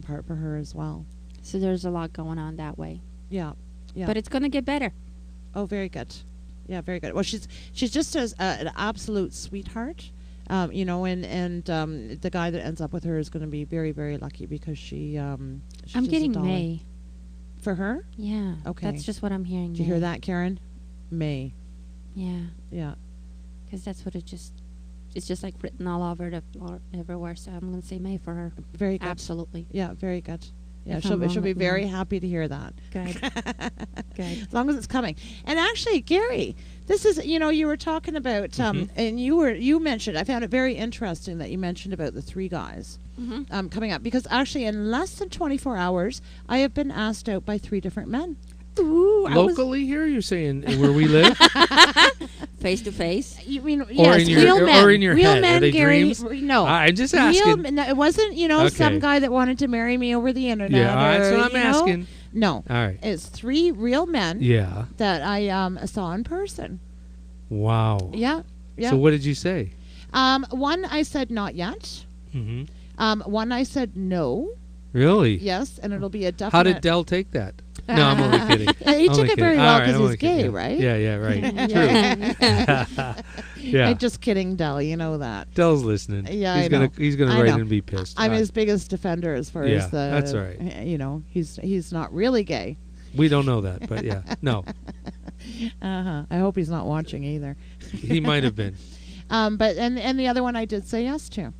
part for her as well. So there's a lot going on that way. Yeah. Yeah. But it's gonna get better. Oh, very good. Yeah, very good. Well, she's just an absolute sweetheart, and the guy that ends up with her is going to be very, very lucky because she's I'm just a getting darling. May. For her. Yeah. Okay. That's just what I'm hearing. Did you hear May. that, Karen? May. Yeah. Yeah. Because that's what it's just like written all over the floor everywhere. So I'm gonna say May for her. Very good. Absolutely. Yeah, very good. Yeah, If she'll I'm be wrong, she'll be let me very know. happy to hear that. Good. Good. As long as it's coming. And actually, Gary, this is, you were talking about, and you mentioned, I found it very interesting that you mentioned about the 3 guys Mm-hmm. coming up, because actually in less than 24 hours, I have been asked out by 3 different men. Ooh, Locally here, you're saying where we live, face to face. You mean or yes, in your real men. or in your real head? men, Are they Gary. dreams? No, I'm just real. asking. No, it wasn't. Some Okay. guy that wanted to marry me over the internet. Yeah, that's or, what I'm asking. No, All right. it's 3 real men Yeah. that I saw in person. Wow. Yeah, yeah. So what did you say? One I said not yet. Mm-hmm. One I said no. Really? Yes, and it'll be a definite. How did Del take that? No, I'm only kidding. He took Only it very kidding. well All right, because I'm he's only kidding. gay, Yeah. right? Yeah, right. Yeah. Yeah. I'm just kidding, Del. You know that. Del's listening. Yeah, he's I gonna know. he's gonna I write know. and be pissed. I'm All his right. biggest defender as far Yeah, as the. that's all right. He's not really gay. We don't know that, but yeah, no, I hope he's not watching either. he might have been. But and the other one I did say yes to.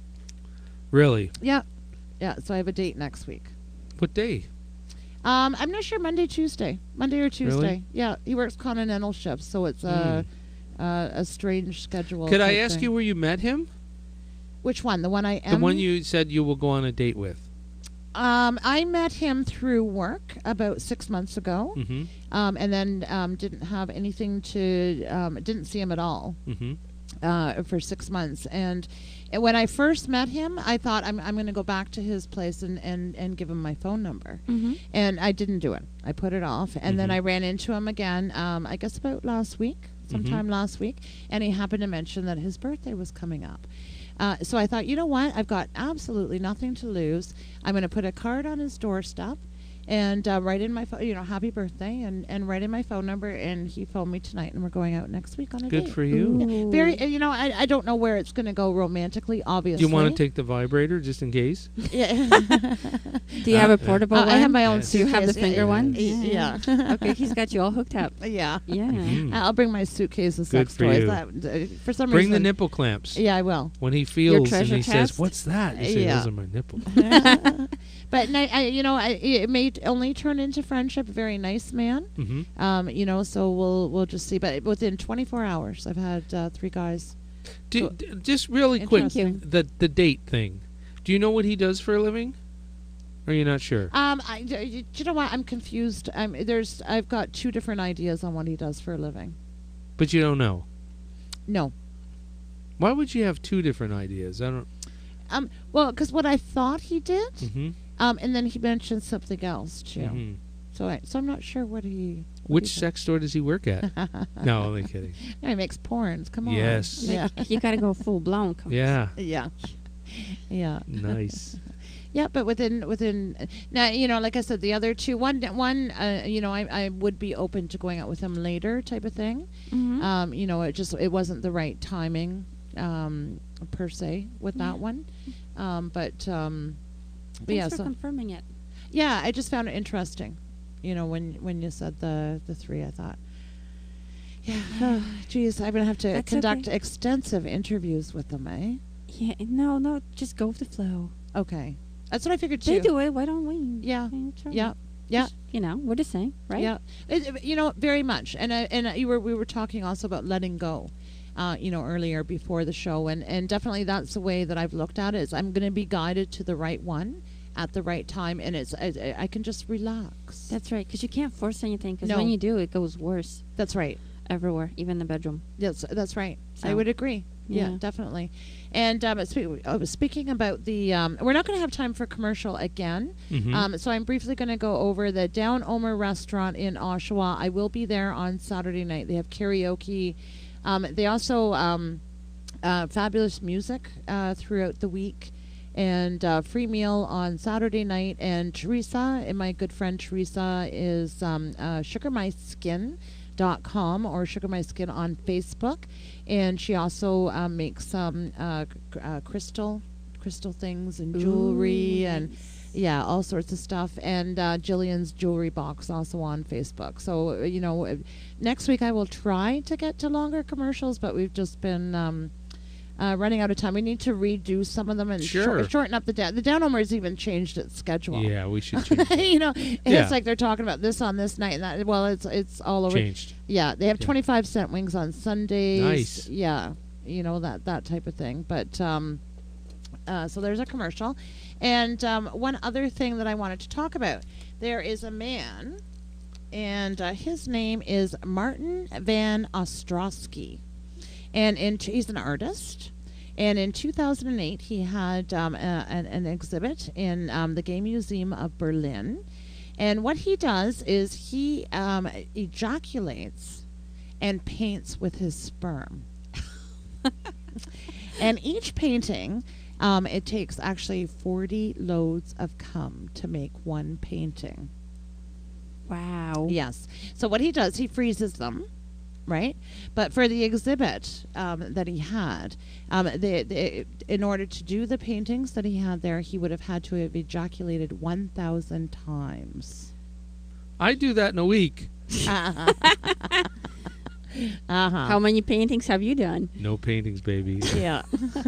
Really? Yeah. So I have a date next week. What day? I'm not sure. Monday or Tuesday. Really? Yeah, he works continental shifts, so it's a strange schedule. Could I type ask thing. you where you met him? Which one? The one I am. The one you said you will go on a date with. I met him through work about 6 months ago, Mm-hmm. and then didn't have anything to. Didn't see him at all Mm-hmm. for 6 months, and when I first met him, I thought I'm going to go back to his place and give him my phone number, and I didn't do it. I put it off, and then I ran into him again. I guess about sometime last week, and he happened to mention that his birthday was coming up. So I thought, you know what? I've got absolutely nothing to lose. I'm going to put a card on his doorstep and write in my phone, happy birthday, and write in my phone number. And he phoned me tonight, and we're going out next week on a date. Good for you. Ooh. Very, I don't know where it's going to go romantically, obviously. Do you want to take the vibrator just in case? Yeah. Do you have a portable one? I have my own Yes. Do you have the suitcase. finger one? Yeah. Okay, he's got you all hooked up. Yeah. Yeah. Mhm. I'll bring my suitcase of Good sex for toys. you. For some Bring the reason. nipple clamps. Yeah, I will. When he feels and treasure he says, chest? "What's that?" You say, Yeah. "Those are my nipples." But it may only turn into friendship. Very nice man. Mm-hmm. So we'll just see. But within 24 hours, I've had 3 guys. Just really quick, Interesting. the date thing. Do you know what he does for a living? Or are you not sure? You know what? I'm confused. I've got 2 different ideas on what he does for a living. But you don't know. No. Why would you have 2 different ideas? I don't. Well, because what I thought he did, Mm-hmm. and then he mentioned something else too. Mm-hmm. So I'm not sure what he. Which sex store does he work at? No, only kidding. No, he makes porns. Come on. Yes. Yeah. You got to go full blown. Yeah. Yeah. Yeah. Nice. Yeah, but within now, like I said, the other 2, one, I would be open to going out with him later, type of thing. Mm-hmm. It wasn't the right timing, per se, with that one. Thanks Yeah, for so confirming it. yeah, I just found it interesting. When you said the 3, I thought, yeah, geez, I'm gonna have to That's conduct okay. extensive interviews with them, eh? Yeah, no, just go with the flow. Okay, that's what I figured too. They do it. Why don't we? Yeah. Try Yeah. it. Yeah. Just, we're the same, right? Yeah, very much. And we were talking also about letting go, earlier before the show, and definitely that's the way that I've looked at it. Is I'm going to be guided to the right one at the right time, and I can just relax. That's right, because you can't force anything, because No. when you do, it goes worse That's right. everywhere, even the bedroom. That's right. I So, would agree. Yeah, yeah. definitely. And speaking about the, we're not going to have time for commercial again. Mm-hmm. So I'm briefly going to go over the Down Omer restaurant in Oshawa. I will be there on Saturday night. They have karaoke. They also fabulous music throughout the week, and free meal on Saturday night. And Teresa, and my good friend Teresa, is sugarmyskin.com or Sugar My Skin on Facebook, and she also makes some crystal things and jewelry. Ooh, And yeah, all sorts of stuff. And Jillian's Jewelry Box also on Facebook. So, next week I will try to get to longer commercials, but we've just been running out of time. We need to redo some of them and Sure. shorten up the down. The Down Homer's even changed its schedule. Yeah, we should change that. It's Yeah. like they're talking about this on this night and that. Well, it's all over. Changed. Yeah, they have Yeah. 25-cent wings on Sundays. Nice. Yeah, that type of thing. But so there's a commercial. And one other thing that I wanted to talk about. There is a man and his name is Martin Van Ostrowski. And he's an artist. And in 2008, he had an exhibit in the Gay Museum of Berlin. And what he does is he ejaculates and paints with his sperm. And each painting, it takes actually 40 loads of cum to make one painting. Wow. Yes. So what he does, he freezes them, right? But for the exhibit that he had, in order to do the paintings that he had there, he would have had to have ejaculated 1,000 times. I do that in a week. How many paintings have you done? No paintings, baby. Yeah.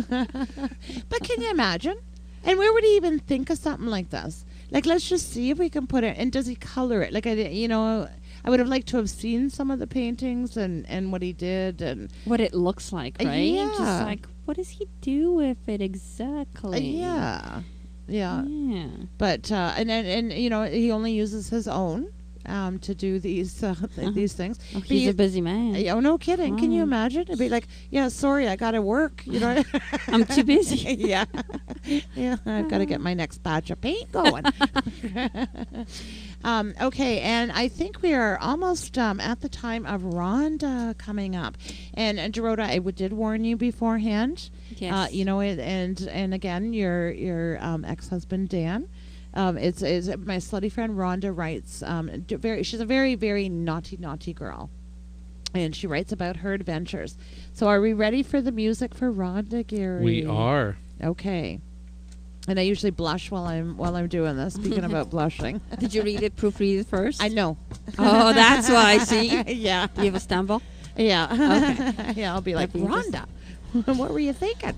But can you imagine? And where would he even think of something like this? Like, let's just see if we can put it. And does he color it? Like, I would have liked to have seen some of the paintings and what he did and what it looks like, right? Yeah. Just like, what does he do with it exactly? Yeah. Yeah. But and he only uses his own to do these things. Oh, he's a busy man. Oh, no kidding. Can you imagine? It'd be like, yeah, sorry, I got to work. I'm too busy. Yeah. Yeah, I've got to get my next batch of paint going. Okay, and I think we are almost at the time of Rhonda coming up. And Dorota, I did warn you beforehand. Yes. And again, your ex-husband, Dan. It's my slutty friend Rhonda writes. She's a very, very naughty girl, and she writes about her adventures. So, are we ready for the music for Rhonda, Gary? We are. Okay. And I usually blush while I'm doing this. Speaking about blushing, Did you proofread it first? I know. Oh, that's why I see. Yeah. Do you have a stumble? Yeah. Okay. Yeah. I'll be like, That'd be Rhonda, what were you thinking?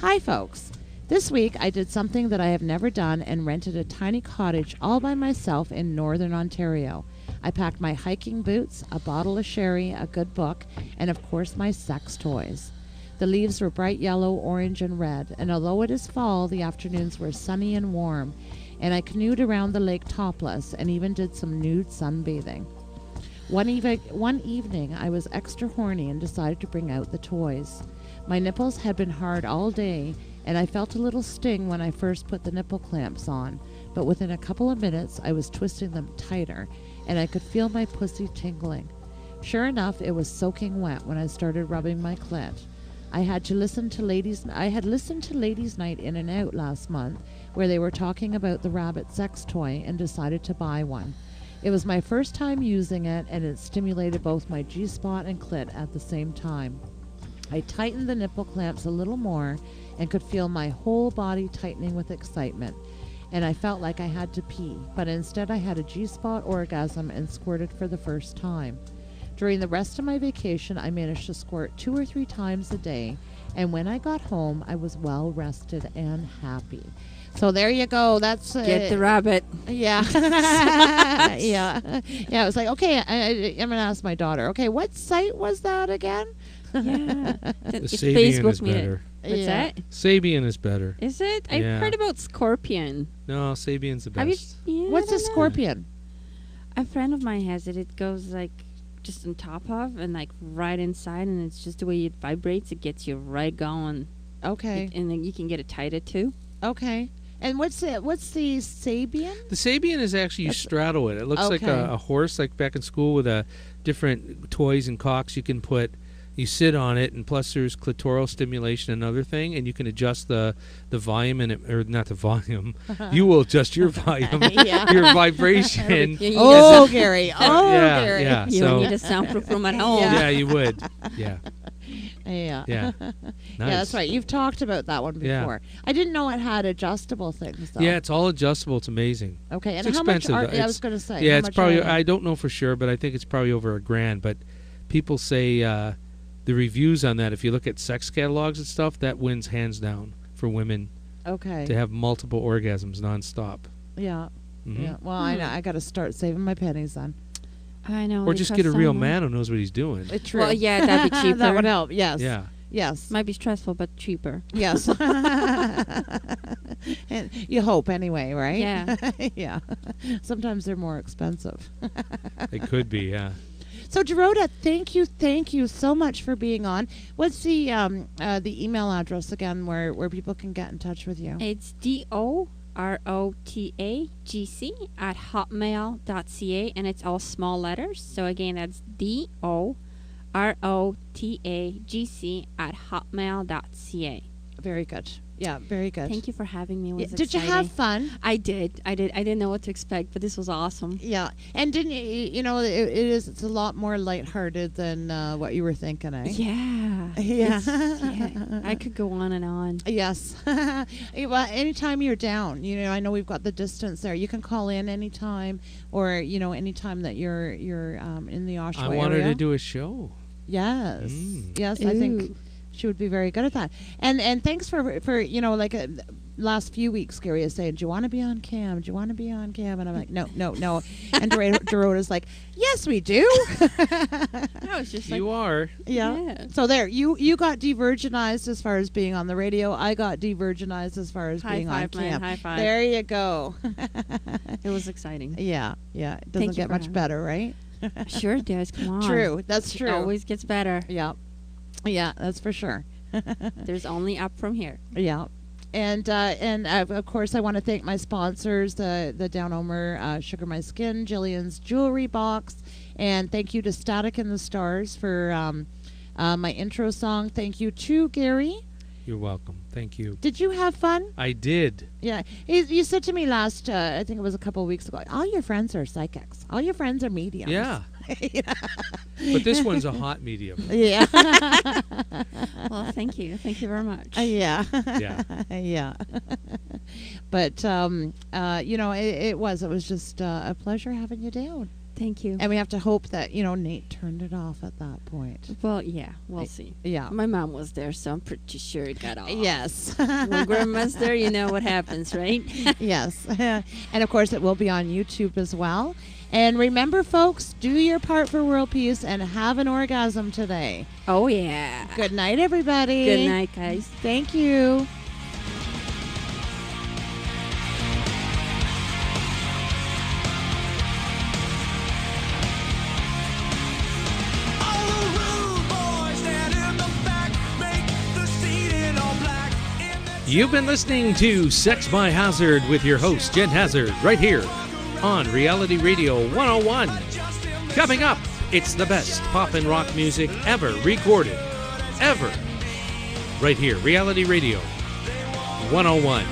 Hi, folks. This week, I did something that I have never done and rented a tiny cottage all by myself in northern Ontario. I packed my hiking boots, a bottle of sherry, a good book, and of course my sex toys. The leaves were bright yellow, orange, and red, and although it is fall, the afternoons were sunny and warm, and I canoed around the lake topless and even did some nude sunbathing. One evening, I was extra horny and decided to bring out the toys. My nipples had been hard all day, and I felt a little sting when I first put the nipple clamps on, but within a couple of minutes I was twisting them tighter, and I could feel my pussy tingling. Sure enough, it was soaking wet when I started rubbing my clit. I had listened to Ladies Night In and Out last month, where they were talking about the rabbit sex toy, and decided to buy one. It was my first time using it, and it stimulated both my G-spot and clit at the same time. I tightened the nipple clamps a little more and could feel my whole body tightening with excitement, and I felt like I had to pee, but instead I had a G-spot orgasm and squirted for the first time. During the rest of my vacation, I managed to squirt 2 or 3 times a day, and when I got home, I was well rested and happy. So there you go. That's Get the rabbit. Yeah. Yeah. I was like, okay, I'm gonna ask my daughter. Okay, what site was that again? Yeah. The It's Sabian is me. better. What's Yeah. that? Sabian is better. Is it? Yeah. I've heard about Scorpion. No, Sabian's the Have you? best. Yeah, What's I a don't know. scorpion? A friend of mine has it. It goes like just on top of and like right inside, and it's just the way it vibrates. It gets you right going. Okay. And then you can get it tighter too. Okay. And what's the Sabian? The Sabian is actually you straddle it. It looks like Okay. a horse, like back in school with different toys and cocks you can put. You sit on it, and plus there's clitoral stimulation, another thing, and you can adjust the volume in it, or not the volume. You will adjust your volume, Yeah. your vibration. You Oh, Gary. Oh, yeah, Gary. yeah. You So need a soundproof room at home. yeah, you would. Yeah, Yeah. yeah. Yeah, Nice. that's right. You've talked about that one Yeah. before. I didn't know it had adjustable things, though. Yeah, it's all adjustable. It's amazing. Okay, and It's how much expensive, are... though. Yeah, I was It's- going to say. Yeah, how it's much probably. are they? I don't know for sure, but I think it's probably over $1,000. But people say the reviews on that, if you look at sex catalogs and stuff, that wins hands down for women Okay. to have multiple orgasms nonstop. Yeah. Mhm. Yeah. Well, I got to start saving my pennies then. I know. Or they just cost get a so real much. man who knows what he's doing. True. Well, yeah, that'd be cheaper. That would help. Yes. Yeah. Yes. Might be stressful, but cheaper. Yes. And you hope anyway, right? Yeah. Yeah. Sometimes they're more expensive. It could be, yeah. So, Dorota, thank you so much for being on. What's the email address again where people can get in touch with you? It's dorotagc@hotmail.ca, and it's all small letters. So again, that's dorotagc@hotmail.ca. Very good. Yeah, very good. Thank you for having me. It was Did you have fun? I did. I didn't know what to expect, but this was awesome. Yeah, and didn't you know it's a lot more lighthearted than what you were thinking, eh? Yeah. Yeah. Yeah. I could go on and on. Yes. Well, anytime you're down, I know we've got the distance there. You can call in anytime, or anytime that you're in the Oshawa I want her area. to do a show. Yes. Mm. Yes, I think she would be very good at that. And thanks for like last few weeks, Gary is saying, "Do you want to be on cam? Do you want to be on cam?" And I'm like, no. And Dorota's like, "Yes, we do." I was just like, You are. Yeah. So there, you got de-virginized as far as being on the radio. I got de-virginized as far as high being five, on cam. man, high five. There you go. It was exciting. Yeah. It Thank doesn't you get for much having better, right? Sure it does. Come on. True. That's It true. always gets better. Yeah. Yeah, that's for sure. There's only up from here. Yeah. And of course, I want to thank my sponsors, the Down Omer, Sugar My Skin, Jillian's Jewelry Box, and thank you to Static and the Stars for my intro song. Thank you to Gary. You're welcome. Thank you. Did you have fun? I did. Yeah. You said to me last, I think it was a couple of weeks ago, all your friends are psychics. All your friends are mediums. Yeah. Yeah. But this one's a hot medium. Yeah. Well, thank you. Thank you very much. Yeah. Yeah. Yeah. But, it was just a pleasure having you down. Thank you. And we have to hope that, Nate turned it off at that point. Well, yeah, we'll see. Yeah. My mom was there, so I'm pretty sure it got off. Yes. When Grandma's there, you know what happens, right? Yes. And, of course, it will be on YouTube as well. And remember, folks, do your part for world peace and have an orgasm today. Oh, yeah. Good night, everybody. Good night, guys. Thank you. You've been listening to Sex by Hazzard with your host, Jen Hazzard, right here on Reality Radio 101. Coming up, it's the best pop and rock music ever recorded, ever. Right here, Reality Radio 101.